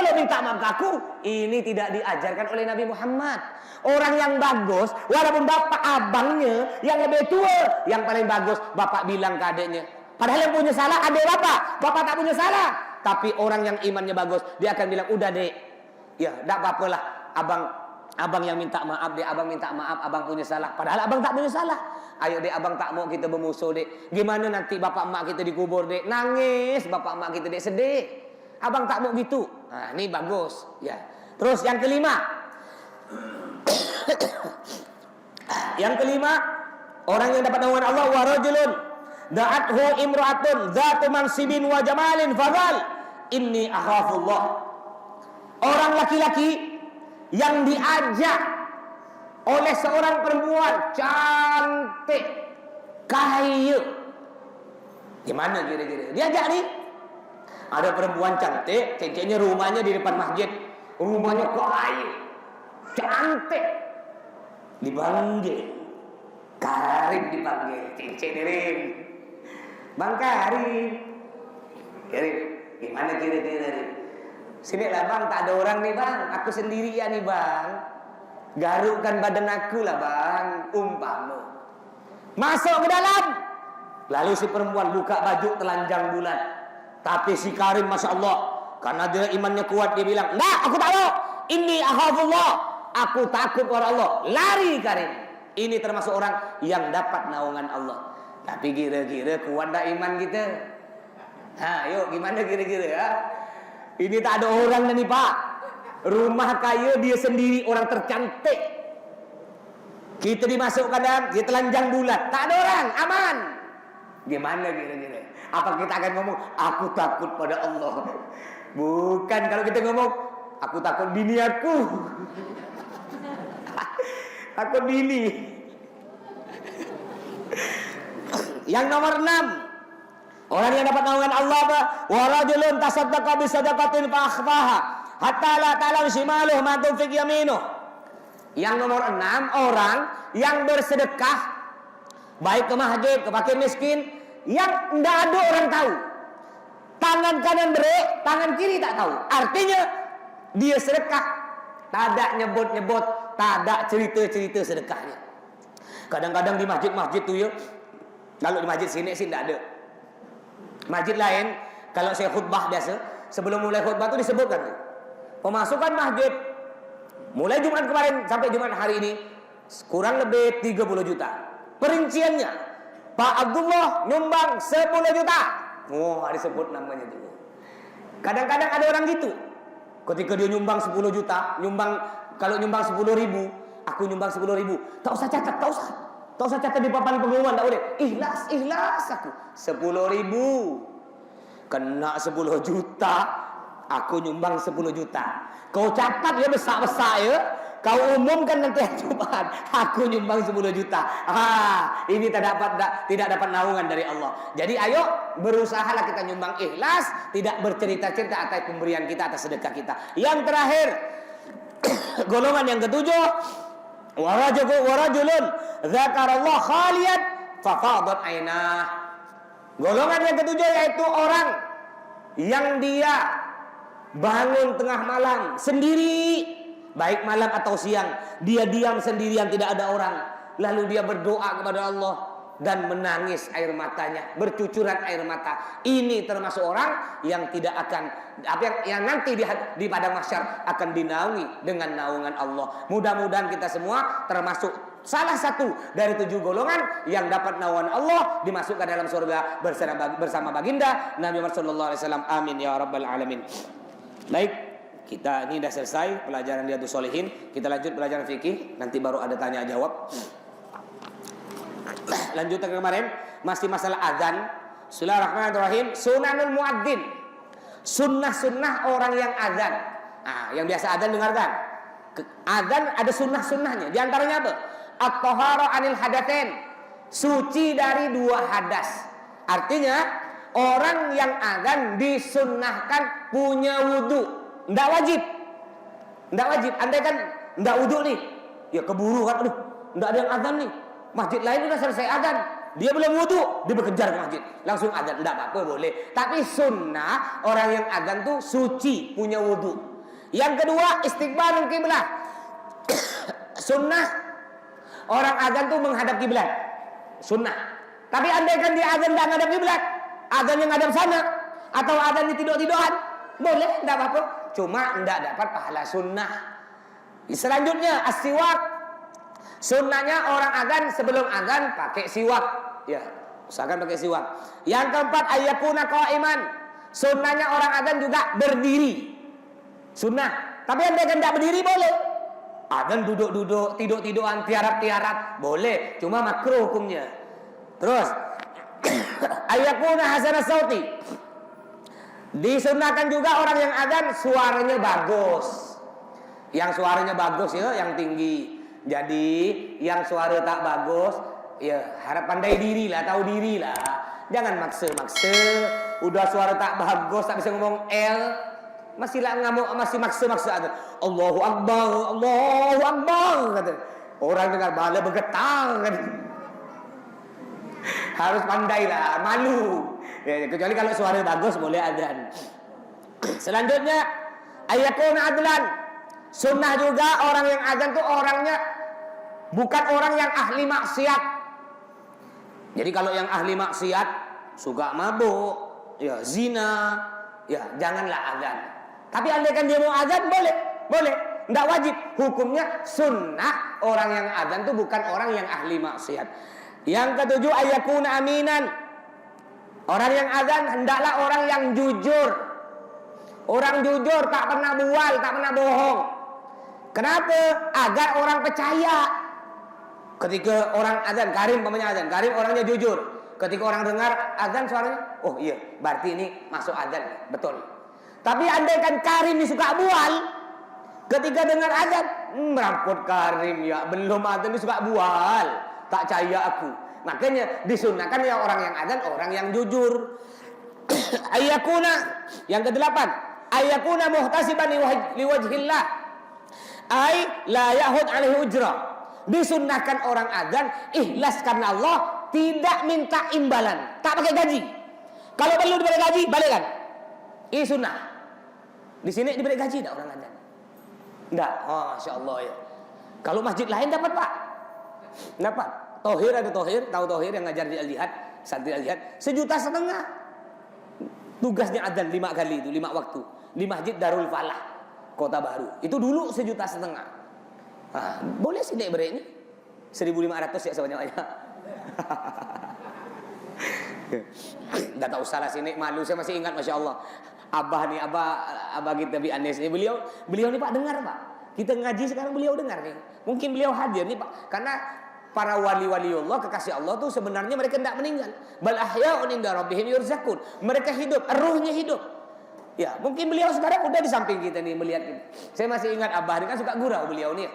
lo minta maaf ke aku. Ini tidak diajarkan oleh Nabi Muhammad. Orang yang bagus, walaupun bapak abangnya yang lebih tua, yang paling bagus bapak bilang ke adiknya. Padahal yang punya salah adik bapak tak punya salah. Tapi orang yang imannya bagus, dia akan bilang, udah dek, ya tak apa-apalah, abang yang minta maaf, dek, abang minta maaf, abang punya salah. Padahal abang tak punya salah. Ayo dek, abang tak mau kita bermusuh dek. Gimana nanti bapak emak kita dikubur dek? Nangis bapak emak kita dek, sedih. Abang tak mau gitu. Nah, ini bagus. Ya. Terus yang kelima, orang yang dapat naungan Allah, wa rajulun da'athu imra'atun dzatu mansibin wa jamalin faqal inni akhafullah. Orang laki-laki yang diajak oleh seorang perempuan cantik, kaya. Gimana kira-kira? Diajak nih. Ada perempuan cantik, cincinnya rumahnya di depan masjid. Rumahnya kaya, cantik. Dipanggil. Karim dipanggil, cincin Rim. Bang Karim. Karim, gimana kira-kira Rim? Sini lah bang, tak ada orang nih bang. Aku sendirian nih bang. Garukkan badan aku lah bang. Umpama. Masuk ke dalam. Lalu si perempuan buka baju telanjang bulat. Tapi si Karim Masya Allah, Karena dia imannya kuat, dia bilang, enggak, aku tak mau. Inni akhafullah, aku takut kepada Allah. Lari karim. Ini termasuk orang yang dapat naungan Allah. Tapi kira-kira kuat tak iman kita? Yuk gimana kira-kira ya? Ini tak ada orang nih Pak. Rumah kaya dia sendiri, orang tercantik. Kita dimasukkan dalam, dia telanjang bulat. Tak ada orang, aman. Gimana kira-kira? Apa kita akan ngomong, aku takut pada Allah? Bukan, kalau kita ngomong, aku takut bini aku. Takut bini. Yang nomor 6, orang yang dapat naungan Allah apa? Wa rajulun tasaddaqa bi sadaqatin fa akhfaha hatta la ta'lam shimaluhu ma tunfiq yaminuh. Yang nomor 6, orang yang bersedekah baik ke masjid, ke fakir miskin, yang tidak ada orang tahu. Tangan kanan beri, tangan kiri tak tahu. Artinya dia sedekah, tak ada nyebut-nyebut, tak ada cerita-cerita sedekahnya. Kadang-kadang di masjid-masjid tu ya, kalau di masjid sini sih tidak ada. Masjid lain, kalau saya khutbah biasa, sebelum mulai khutbah tu disebutkan tu, pemasukan masjid mulai Jumat kemarin sampai Jumat hari ini kurang lebih 30 juta. Perinciannya, Pak Abdullah nyumbang 10 juta. Oh, disebut namanya tu. Kadang-kadang ada orang gitu. Ketika dia nyumbang 10 juta, kalau nyumbang 10 ribu, aku nyumbang 10 ribu. Tak usah catat, tak usah catat di papan pengumuman, tak boleh. Ikhlas aku. 10 ribu. Kena 10 juta, aku nyumbang 10 juta. Kau catat ya besar-besar ya. Kau umumkan nanti Jumat, aku nyumbang 10 juta. Ini tidak dapat naungan dari Allah. Jadi ayo berusahalah kita nyumbang ikhlas, tidak bercerita-cerita atas pemberian kita, atas sedekah kita. Yang terakhir, golongan yang ketujuh, warajulun dzakarallah khaliyan fafadat ainah. Golongan yang ketujuh yaitu orang yang dia bangun tengah malam sendiri, baik malam atau siang, dia diam sendirian, tidak ada orang. Lalu dia berdoa kepada Allah dan menangis air matanya, bercucuran air mata. Ini termasuk orang yang tidak akan, yang nanti di padang mahsyar akan dinaungi dengan naungan Allah. Mudah-mudahan kita semua termasuk salah satu dari 7 golongan yang dapat naungan Allah, dimasukkan dalam surga bersama baginda Nabi Muhammad SAW. Amin ya rabbal alamin. Baik, kita ini sudah selesai pelajaran Riyadhus Shalihin. Kita lanjut pelajaran fikih, nanti baru ada tanya jawab. Lanjutan kemarin masih masalah azan. Bismillahirrahmanirrahim. Sunanul muadzin, sunnah-sunnah orang yang azan. Yang biasa azan dengarkan. Azan ada sunnah-sunnahnya. Di antaranya apa? At-tahara anil hadatsain, suci dari 2 hadas. Artinya orang yang azan disunnahkan punya wudu. Tidak wajib. Andai kan tidak wudu nih, ya keburu kan, aduh, tidak ada yang azan nih. Masjid lain sudah selesai azan, dia belum wudu, dia berkejar ke masjid, langsung azan. Tidak apa-apa, boleh. Tapi sunnah orang yang azan tuh suci, punya wudu. Yang kedua, istiqbalul kiblah. Sunnah orang azan tuh menghadap kiblat. Sunnah. Tapi andai kan dia azan tidak menghadap kiblat, azan yang ngadap sana, atau azan di tidur-tiduran, boleh, tidak apa-apa. Cuma tidak dapat pahala sunnah. Selanjutnya as-siwak. Sunnahnya orang azan sebelum azan pakai siwak. Ya, usahakan pakai siwak. Yang keempat, ayyakuna qa'iman. Sunnahnya orang azan juga berdiri. Sunnah. Tapi andai kan tidak berdiri boleh. Azan duduk-duduk, tidur-tiduran, tiarap-tiarap, boleh. Cuma makruh hukumnya. Terus ayyakuna hasanah sauti. Disunnahkan juga orang yang azan suaranya bagus. Yang suaranya bagus ya, yang tinggi. Jadi yang suara tak bagus, ya harap pandai diri lah, tahu diri lah. Jangan maksa-maksa. Udah suara tak bagus, tak bisa ngomong L, masih maksa-maksa azan. Allahu Akbar, kata. Orang dengar bala bergetar kan. Harus pandai lah, malu. Ya, kecuali kalau suara bagus boleh azan. Selanjutnya ayyakuna adlan. Sunnah juga orang yang azan tuh orangnya bukan orang yang ahli maksiat. Jadi kalau yang ahli maksiat, suka mabuk, ya zina, ya janganlah azan. Tapi andaikan dia mau azan, boleh. Boleh. Tidak wajib. Hukumnya sunnah. Orang yang azan itu bukan orang yang ahli maksiat. Yang ketujuh, ayakuna aminan. Orang yang azan hendaklah orang yang jujur. Orang jujur, tak pernah bual, tak pernah bohong. Kenapa? Agar orang percaya. Ketika orang azan, Karim namanya azan, Karim orangnya jujur. Ketika orang dengar azan suaranya, oh iya, berarti ini masuk azan, betul. Tapi andaikan Karim ini suka bual, ketika dengar azan, meramput Karim ya, belum azan dia suka bual, tak percaya aku. Makanya disunahkan ya orang yang azan, orang yang jujur. Ayakuna, yang kedelapan, ayakuna muhtasiban liwajhillah, ay la yahud alaihi ujrah. Disunnahkan orang azan ikhlas karena Allah, tidak minta imbalan, tak pakai gaji. Kalau perlu diberi gaji, balikkan. Ini sunnah. Di sini diberi gaji tak orang azan? Enggak. Oh, Masya Allah ya. Kalau masjid lain dapat Pak? Dapat. Tohir ada Tohir, tahu Tohir yang ngajar di Al-Jihad, santri Al-Jihad, 1,5 juta. Tugasnya azan 5 kali itu, 5 waktu. Di Masjid Darul Falah, Kota Baru. Itu dulu 1,5 juta. Nah, boleh sih dek beri ini 1.500 ya sebanyak-banyak. Dah tak usah lah sini, malu saya masih ingat, Masya Allah. Abah nih, abah kita Bi Anes nih, beliau nih Pak dengar Pak. Kita ngaji sekarang beliau dengar nih. Mungkin beliau hadir nih Pak, karena para wali-wali Allah, kekasih Allah tuh sebenarnya mereka tidak meninggal. Bal ahya'un inda rabbihim yurzaqun. Mereka hidup, ruhnya hidup. Ya, mungkin beliau sekarang udah di samping kita nih melihat kita. Saya masih ingat Abah ini kan suka gurau beliau nih.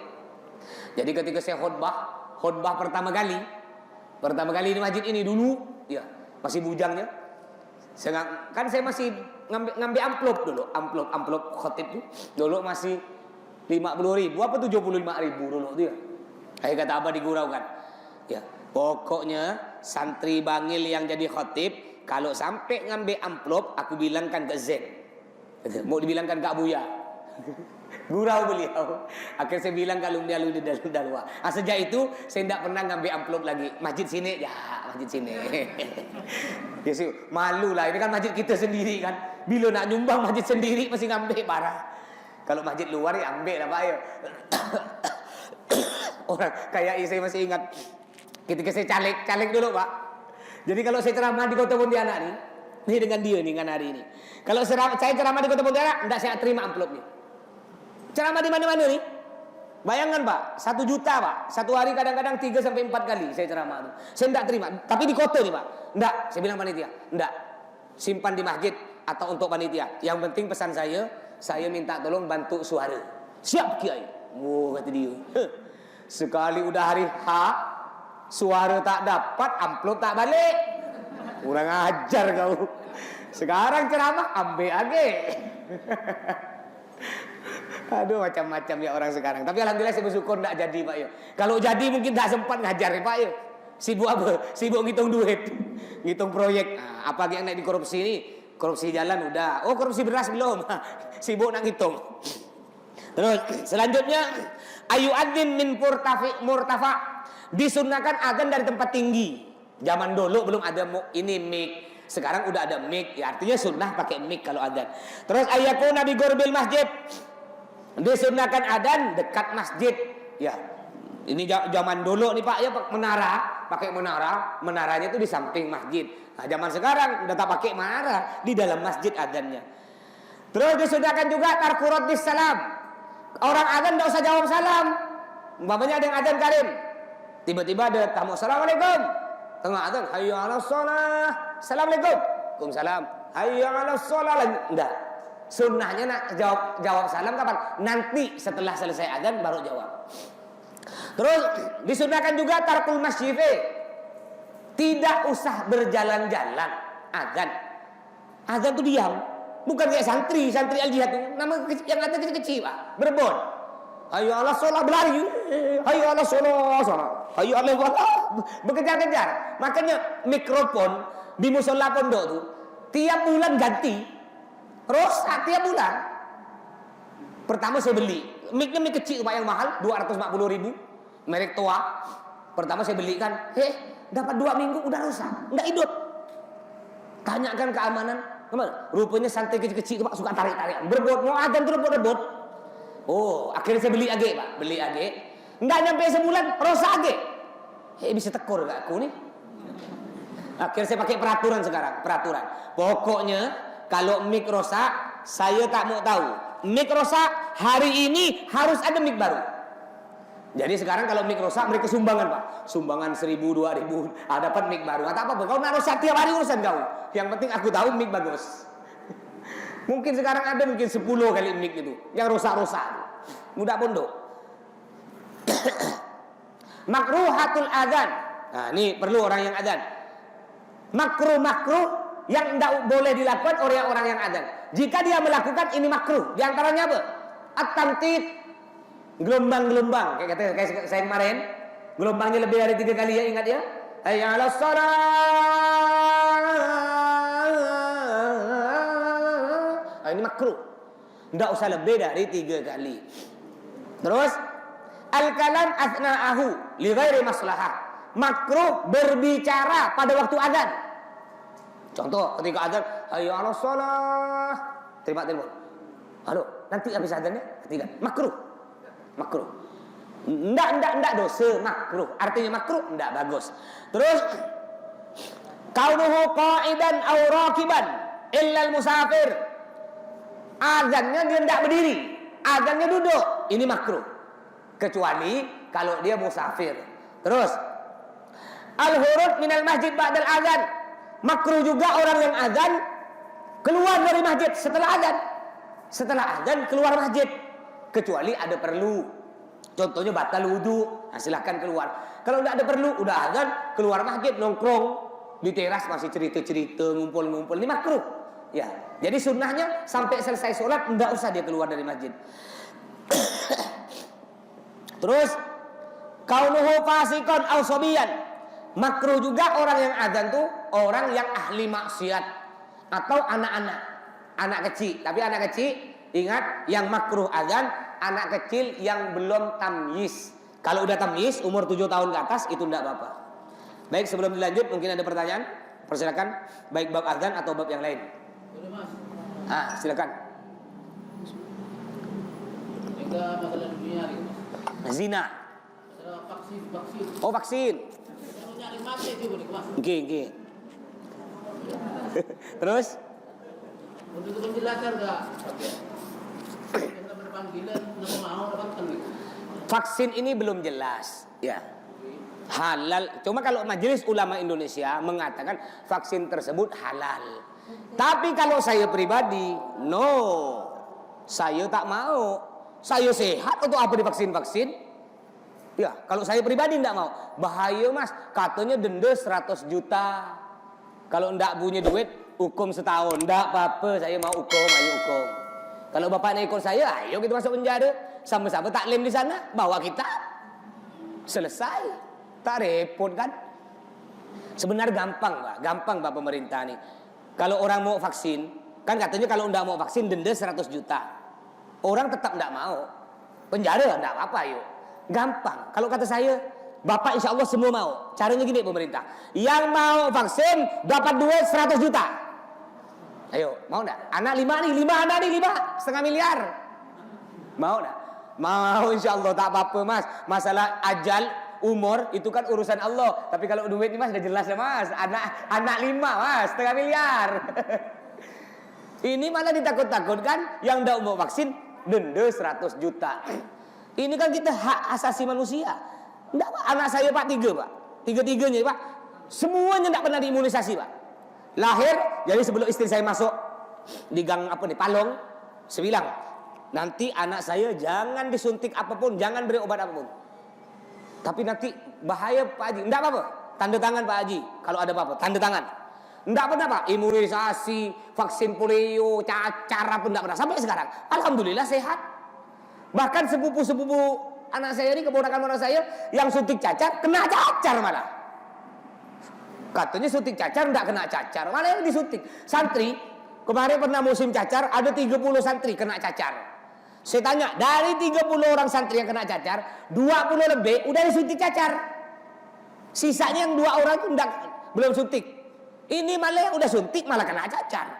Jadi ketika saya khutbah pertama kali di masjid ini dulu, ya masih bujangnya. Saya masih ngambil amplop khotib tuh. Dulu masih 50.000 apa 75.000 dulu dia. Kayak kata Abah diguraukan. Ya, pokoknya santri Bangil yang jadi khotib kalau sampai ngambil amplop, aku bilangkan ke Zen. Mau dibilangkan ke Abuya. Gurau beliau. Akhirnya saya bilang kalau dia lu di dalwa. Sejak itu saya tidak pernah ngambil amplop lagi. Masjid sini, ya masjid sini. Ya sih, malu lah. Ini kan masjid kita sendiri kan. Bila nak nyumbang masjid sendiri masih ngambil parah. Kalau masjid luar ya ambil lah Pak ya. Orang kayak saya masih ingat ketika saya caleg dulu Pak. Jadi kalau saya ceramah di Kota Pontianak nih dengan dia nih kan hari ini. Kalau saya ceramah di Kota Pontianak, enggak saya terima amplopnya. Ceramah di mana-mana nih. Bayangkan Pak, 1 juta Pak. Satu hari kadang-kadang 3 sampai 4 kali saya ceramah tuh. Saya enggak terima, tapi di kota nih Pak. Enggak, saya bilang panitia, enggak. Simpan di masjid atau untuk panitia. Yang penting pesan saya minta tolong bantu suara. Siap Kiai. Oh, kata dia. Sekali udah hari H, suara tak dapat, amplop tak balik. Kurang ajar kau. Sekarang ceramah ambil aja. Aduh macam-macam ya orang sekarang. Tapi alhamdulillah saya bersyukur tidak jadi Pak ya. Kalau jadi mungkin tak sempat ngajar ya Pak ya. Sibuk apa? Sibuk ngitung duit, ngitung proyek. Nah, apalagi yang naik di korupsi ini, korupsi jalan udah. Oh korupsi beras belum. Sibuk nak ngitung. Terus selanjutnya ayu adin min murtafa. Disunahkan azan dari tempat tinggi. Zaman dulu belum ada ini mic. Sekarang udah ada mic. Ya artinya sunnah pakai mic kalau azan. Terus ayakuna bi gorbil masjid. Disunahkan adzan dekat masjid. Ya, ini zaman dulu nih Pak ya pakai menaranya itu di samping masjid. Nah, zaman sekarang udah tak pakai menara, di dalam masjid adzannya. Terus disunahkan juga tarkurat bis salam. Orang adzan enggak usah jawab salam. Umpamanya ada yang adzan Karim. Tiba-tiba ada tamu, "Assalamualaikum." Tengah adzan, "Hayya 'alas shalah." "Assalamualaikum." "Waalaikumsalam." "Hayya 'alas shalah." Enggak. Sunnahnya nak jawab salam kapan? Nanti setelah selesai adzan baru jawab. Terus disunahkan juga tarkul masyife. Tidak usah berjalan-jalan adzan. Adzan itu diam. Bukan kayak santri Al-Jihad itu. Nama yang ada kecil-kecil Pak. Berebut. Hayya 'alas shalah berlari. Hayya 'alas shalah. Hayya 'alas shalah. Berkejar-kejar. Makanya mikrofon di musola pondok tuh tiap bulan ganti. Rosak tiap bulan. Pertama saya beli mic-nya mic kecil Pak yang mahal 240.000 merek tua. Pertama saya beli kan, dapat 2 minggu udah rusak, enggak hidup. Tanyakan keamanan, Rupanya santri kecil-kecil itu Pak suka tarik-tarik. Berebut, mau adzan tuh rebut-rebut. Oh, akhirnya saya beli age, Pak. Beli age. Enggak nyampe sebulan, rosak age. Bisa tekor gak aku nih? Akhirnya saya pakai peraturan sekarang. Peraturan. Pokoknya, kalau mic rosak, saya tak mau tahu. Mic rosak, hari ini harus ada mic baru. Jadi sekarang kalau mic rosak, mereka sumbangan, Pak. Sumbangan 1.000, 2.000. Dapat mic baru. Kata apa? Kau nak rosak tiap hari urusan kau. Yang penting aku tahu mic bagus. Mungkin sekarang ada mungkin 10 kali mic itu. Yang rosak-rosak. Mudah pondok. Makruhatul adzan. Nah, ini perlu orang yang adzan. Makruh yang tidak boleh dilakukan oleh orang yang adzan. Jika dia melakukan ini makruh. Di antaranya apa? At-tamtid. Gelombang-gelombang. Kayak saya kemarin. Gelombangnya lebih dari 3 kali ya, ingat ya. Hayya 'alas shalah. Ini makruh. Tidak usah lebih dari 3 kali. Terus al-kalam athna'ahu li ghairi maslahah. Makruh berbicara pada waktu adzan. Contoh ketika adzan, hayya 'alas shalah. Terima telepon. Halo, nanti habis adzannya ketiga. Makruh. Makruh. Enggak dosa, makruh. Artinya makruh enggak bagus. Terus kaunuhu qa'idan aw rakiban illa al-musafir. Adzannya dia enggak berdiri, adzannya duduk. Ini makruh. Kecuali kalau dia musafir. Terus al-hurud minal masjid ba'dal adzan. Makruh juga orang yang adzan keluar dari masjid setelah adzan. Setelah adzan keluar masjid. Kecuali ada perlu. Contohnya batal wudu, nah silahkan keluar. Kalau tidak ada perlu, udah adzan, keluar masjid nongkrong di teras masih cerita-cerita, ngumpul-ngumpul. Ini makruh. Ya, jadi sunnahnya sampai selesai sholat tidak usah dia keluar dari masjid. Terus kaunuhu fasikon aw sobiyan. Makruh juga orang yang adzan tuh orang yang ahli maksiat atau anak-anak, anak kecil. Tapi anak kecil ingat yang makruh adzan anak kecil yang belum tamyiz. Kalau udah tamyiz umur 7 tahun ke atas itu tidak apa-apa. Baik, sebelum dilanjut mungkin ada pertanyaan, persilakan baik bab adzan atau bab yang lain. Silakan. Masalah dunia nih, Mas. Zina. Masalah vaksin. Oh, vaksin. Yang nyari mati juga nih, Mas. Oke. Terus? Untuk penjelasan enggak? Kita berpanggilan untuk mau dapatkan nih. Vaksin ini belum jelas, ya. Halal. Cuma kalau Majelis Ulama Indonesia mengatakan vaksin tersebut halal. Tapi kalau saya pribadi, no. Saya tak mau. Saya sehat untuk apa divaksin-vaksin? Ya, kalau saya pribadi tidak mau. Bahaya, Mas. Katanya denda 100 juta. Kalau tidak punya duit, hukum setahun. Tidak apa-apa, saya mau hukum, ayo hukum. Kalau bapaknya ikut saya, ayo kita masuk penjara. Sama-sama taklim di sana, bawa kita. Selesai. Tak repot kan? Sebenarnya gampang, Pak. Gampang, Pak, pemerintah nih. Kalau orang mau vaksin, kan katanya kalau tidak mau vaksin denda 100 juta. Orang tetap tidak mau. Penjara tidak apa-apa, yuk. Gampang. Kalau kata saya, Bapak insya Allah semua mau. Caranya gini pemerintah. Yang mau vaksin dapat duit 100 juta. Ayo, mau enggak? Anak 5 nih, 5 anak nih, 5,5 miliar. Mau enggak? Mau insya Allah, tak apa-apa, Mas. Masalah ajal, umur, itu kan urusan Allah. Tapi kalau duit ini, Mas, sudah jelas ya, Mas. Anak 5, Mas, 1,5 miliar. Ini malah ditakut-takutkan. Yang tidak mau vaksin, denda 100 juta. Ini kan kita hak asasi manusia. Enggak, Pak. Anak saya, Pak, 3, Pak. 3-3-nya, Pak. Semuanya tidak pernah diimunisasi, Pak. Lahir, jadi sebelum istri saya masuk di gang Palong, saya bilang, nanti anak saya jangan disuntik apapun, jangan beri obat apapun. Tapi nanti bahaya, Pak Haji. Enggak apa-apa. Tanda tangan, Pak Haji. Kalau ada apa-apa, tanda tangan. Enggak pernah, Pak. Imunisasi, vaksin polio, cacar pun enggak pernah. Sampai sekarang, alhamdulillah sehat. Bahkan sepupu-sepupu anak saya ini, keponakan anak saya, yang suntik cacar, kena cacar malah. Katanya suntik cacar, enggak kena cacar. Malah yang disuntik. Santri, kemarin pernah musim cacar, ada 30 santri kena cacar. Saya tanya, dari 30 orang santri yang kena cacar, 20 lebih udah disuntik cacar. Sisanya yang 2 orang itu belum suntik. Ini malah yang udah suntik malah kena cacar.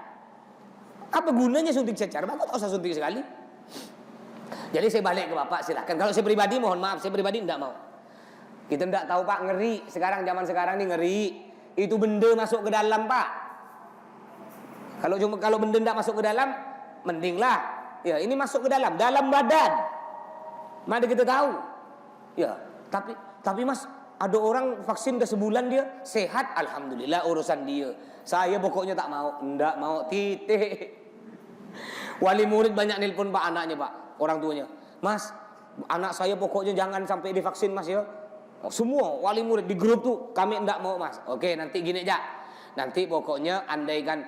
Apa gunanya suntik cacar? Bapak tak usah suntik sekali. Jadi saya balik ke Bapak, silakan. Kalau saya pribadi mohon maaf, saya pribadi tidak mau. Kita tidak tahu Pak, ngeri. Sekarang zaman sekarang ini ngeri. Itu benda masuk ke dalam Pak. Kalau benda tidak masuk ke dalam, mendinglah. Ya, ini masuk ke dalam badan. Mana kita tahu? Ya, tapi Mas, ada orang vaksin udah sebulan dia sehat, alhamdulillah urusan dia. Saya pokoknya tak mau, ndak mau titik. Wali murid banyak nelpon Pak anaknya Pak, orang tuanya. Mas, anak saya pokoknya jangan sampai divaksin Mas ya. Semua wali murid di grup tuh kami ndak mau Mas. Oke, nanti gini aja. Nanti pokoknya andaikan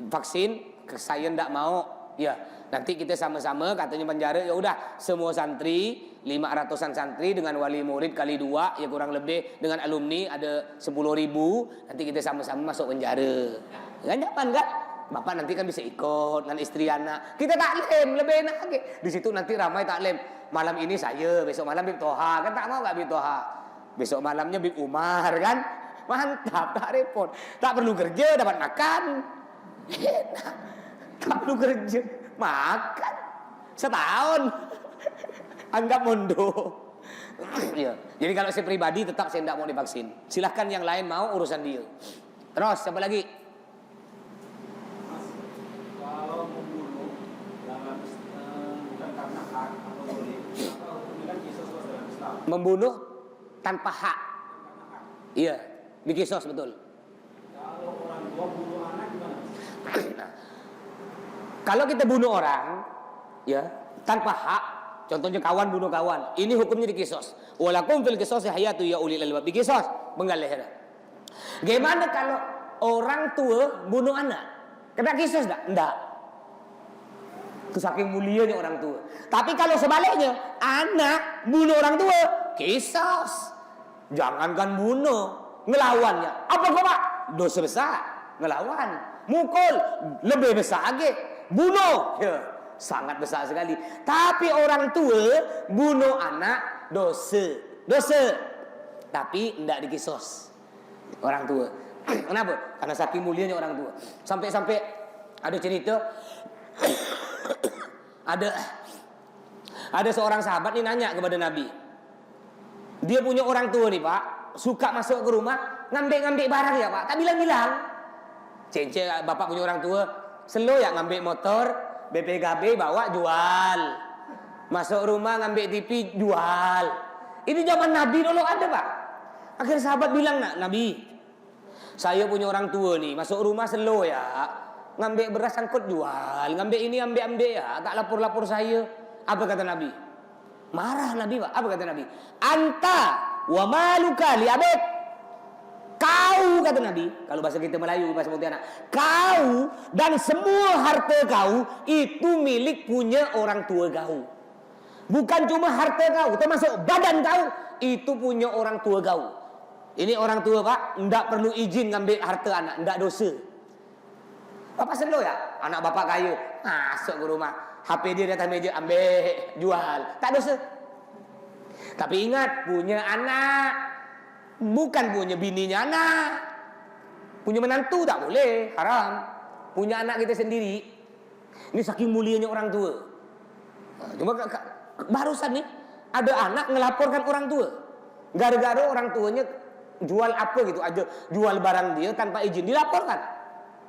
vaksin saya ndak mau, ya nanti kita sama-sama katanya penjara. Ya udah, semua santri 500-an santri dengan wali murid kali 2 ya kurang lebih dengan alumni ada 10.000. Nanti kita sama-sama masuk penjara. Kan nyaman kan? Bapak nanti kan bisa ikut dengan istri anak. Kita taklim lebih enak lagi. Di situ nanti ramai taklim. Malam ini saya, besok malam Bib Toha. Kan tak mau gak Bib Toha? Besok malamnya Bib Umar kan? Mantap, tak repot. Tak perlu kerja, dapat makan. Enak. Tak perlu kerja, makan. Setahun. Anggap mundur. Ya. Jadi kalau saya pribadi tetap saya tidak mau divaksin. Silahkan yang lain mau urusan dia. Terus siapa lagi? Kalau membunuh dalam bukan karena hak atau boleh, maka hukumnya kan kisos dalam Islam. Membunuh tanpa hak. Karena hak. Iya, di kisos betul. Kalau orang tua bunuh anak gimana? Nah, kalau kita bunuh orang, ya tanpa hak, contohnya kawan bunuh kawan, ini hukumnya di kisos. Walakum fil qisas hayatu ya ulil albab. Di kisos, penggal leher. Gimana kalau orang tua bunuh anak? Kena kisos enggak? Itu saking mulianya orang tua. Tapi kalau sebaliknya, anak bunuh orang tua, kisos. Jangankan bunuh, ngelawannya. Apa kok Pak? Dosa besar, ngelawan. Mukul, lebih besar lagi. Bunuh, ya, sangat besar sekali. Tapi orang tua bunuh anak, dosa. Tapi enggak dikisos orang tua. Kenapa? Karena saking mulianya orang tua. Sampai-sampai ada cerita ada seorang sahabat nih nanya kepada Nabi. Dia punya orang tua nih Pak, suka masuk ke rumah ngambil barang ya Pak. Tak bilang-bilang. Cence bapak punya orang tua, selo ya ngambil motor, BPKB bawa jual. Masuk rumah ngambil TV jual. Ini zaman Nabi dulu ada Pak. Akhirnya sahabat bilang, Nabi, saya punya orang tua nih, masuk rumah selo ya, ngambil beras angkut jual, ngambil ini ambil ya, tak lapor saya. Apa kata Nabi? Marah Nabi Pak. Apa kata Nabi? Anta wa maluka li abid. Kau kata Nabi, kalau bahasa kita Melayu, bahasa Pontianak, kau dan semua harta kau itu milik punya orang tua kau. Bukan cuma harta kau, termasuk badan kau itu punya orang tua kau. Ini orang tua Pak, enggak perlu izin ngambil harta anak, enggak dosa. Bapak selo ya, anak bapak kaya, masuk ke rumah, HP dia di atas meja, ambil, jual, tak dosa. Tapi ingat, punya anak, bukan punya bininya anak. Punya menantu tak boleh, haram. Punya anak kita sendiri. Ini saking mulianya orang tua. Cuma barusan nih, ada anak ngelaporkan orang tua. Gara-gara orang tuanya jual apa gitu aja, jual barang dia tanpa izin, dilaporkan.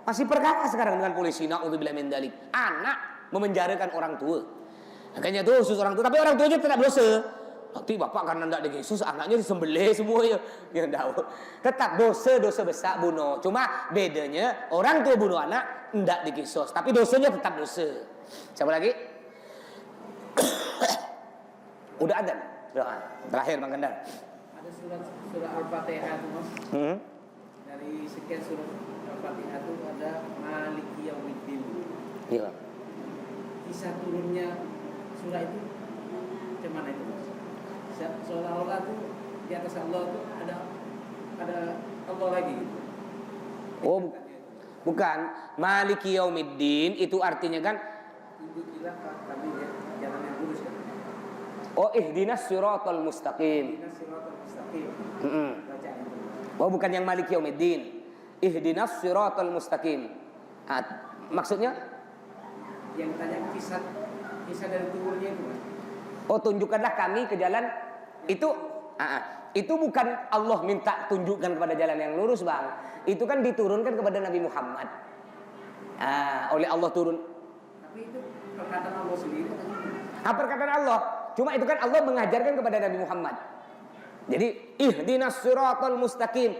Masih perkara sekarang dengan polisi. Na'udzubillah min dzalik. Anak memenjarakan orang tua. Makanya tuh khusus orang tua, tapi orang tuanya tetap dosa. Nanti bapak karena tidak dikisos, anaknya disembelih semua ya. Ya tahu. Tetap dosa besar bunuh. Cuma bedanya orang tua bunuh anak tidak dikisos, tapi dosanya tetap dosa. Siapa lagi? Udah adzan. Doa. Terakhir Bang Kendar. Ada surah Al-Fatihah itu Mas. Dari sekian surah Al-Fatihah itu ada Maliki Yaumiddin. Iya. Kisah turunnya surah itu macam mana itu Mas? Seolah-olah tuh di atas Allah tuh ada Allah lagi gitu. Oh, bukan. Maliki Yaumiddin itu artinya kan Tunjukilah kami jalan yang lurus kan. oh ihdinas siratal mustaqim. Ihdinas siratal mustaqim. Baca itu. Oh bukan yang Maliki Yaumiddin. Ihdinas siratal mustaqim. Maksudnya Yang tanya kisah dari turunnya itu Mas. Oh, tunjukkanlah kami ke jalan itu. Itu bukan Allah minta tunjukkan kepada jalan yang lurus, Bang. Itu kan diturunkan kepada Nabi Muhammad. Oleh Allah turun. Tapi itu perkataan Allah sendiri. Perkataan Allah. Cuma itu kan Allah mengajarkan kepada Nabi Muhammad. Jadi ihdinas siratal mustaqim.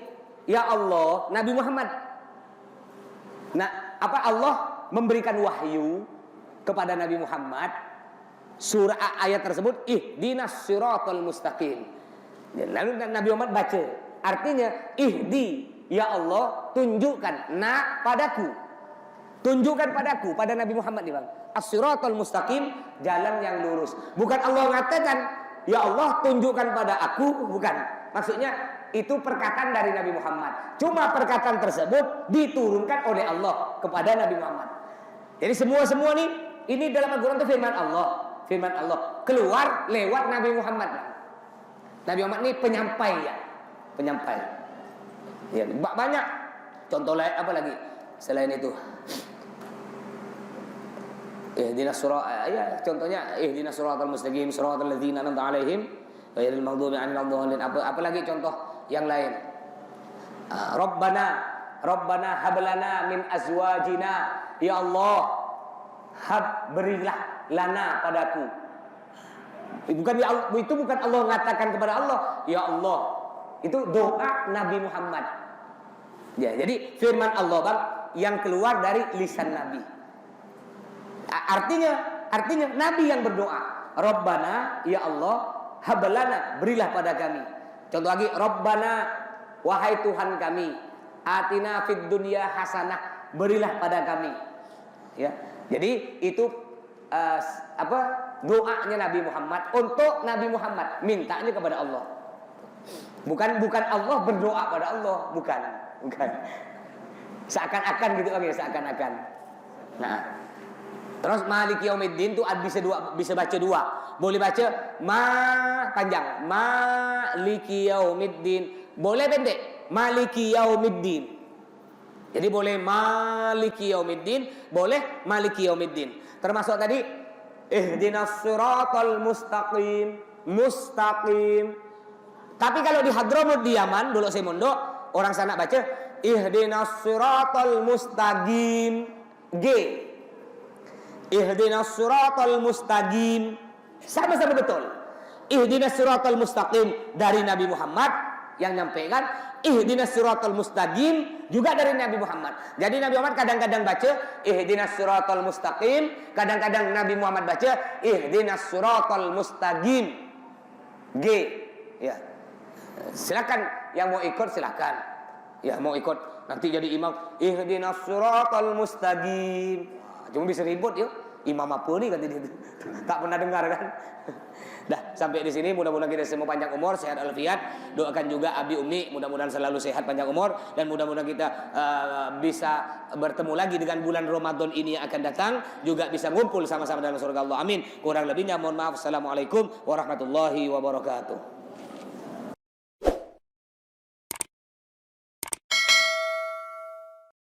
Ya Allah, Nabi Muhammad. Nah, apa Allah memberikan wahyu kepada Nabi Muhammad surah ayat tersebut ihdinas siratal mustaqim. Lalu Nabi Muhammad baca. Artinya ihdi, ya Allah, tunjukkan padaku. Tunjukkan padaku, pada Nabi Muhammad nih Bang. As-siratal mustaqim, jalan yang lurus. Bukan Allah mengatakan, ya Allah tunjukkan pada aku, bukan. Maksudnya itu perkataan dari Nabi Muhammad. Cuma perkataan tersebut diturunkan oleh Allah kepada Nabi Muhammad. Jadi semua nih ini dalam Al-Qur'an itu firman Allah. Firman Allah keluar lewat Nabi Muhammad. Nabi Muhammad ini penyampai ya. Penyampai. Ya, banyak contoh lain apa lagi selain itu. Ihdinas surah ya contohnya ihdinas siratal mustaqim siratal ladzina an'amta 'alaihim ghairil maghdubi 'alaihim waladdallin. Apa lagi contoh yang lain? Rabbana hab lana min azwajina, ya Allah berilah lana padaku. Itu bukan Allah mengatakan kepada Allah, ya Allah. Itu doa Nabi Muhammad. Ya, jadi firman Allah Bang yang keluar dari lisan Nabi. Artinya Nabi yang berdoa. Rabbana, ya Allah, hablana, berilah pada kami. Contoh lagi, Rabbana, wahai Tuhan kami, atina fid dunya hasanah, berilah pada kami. Ya. Jadi itu doanya Nabi Muhammad untuk Nabi Muhammad, mintanya kepada Allah. Bukan Allah berdoa pada Allah, bukan. Seakan-akan gitu kan ya, seakan-akan. Nah, terus Maliki Yaumiddin itu bisa baca dua. Boleh baca panjang, Maliki Yaumiddin. Boleh pendek, Maliki Yaumiddin. Jadi boleh Maliki Yaumiddin, boleh Maliki Yaumiddin. Termasuk tadi ihdinas siratal mustaqim. Tapi kalau di Hadramut di Yaman dulu saya mondok, orang sana baca ihdinas siratal mustaqim. Ihdinas siratal mustaqim. Sama-sama betul. Ihdinas siratal mustaqim dari Nabi Muhammad yang nyampaikan, ihdinas siratal mustaqim juga dari Nabi Muhammad. Jadi Nabi Muhammad kadang-kadang baca ihdinas siratal mustaqim, kadang-kadang Nabi Muhammad baca ihdinas siratal mustaqim. Ya. Silakan yang mau ikut silakan. Ya, mau ikut nanti jadi imam ihdinas siratal mustaqim. Cuma bisa ribut yuk. Imam apa nih kata dia. Tak pernah dengar kan. Dah sampai di sini, mudah-mudahan kita semua panjang umur, sehat walafiat. Doakan juga Abi Umi mudah-mudahan selalu sehat panjang umur, dan mudah-mudahan kita bisa bertemu lagi dengan bulan Ramadan ini yang akan datang, juga bisa ngumpul sama-sama dalam surga Allah. Amin. Kurang lebihnya mohon maaf. Assalamualaikum warahmatullahi wabarakatuh.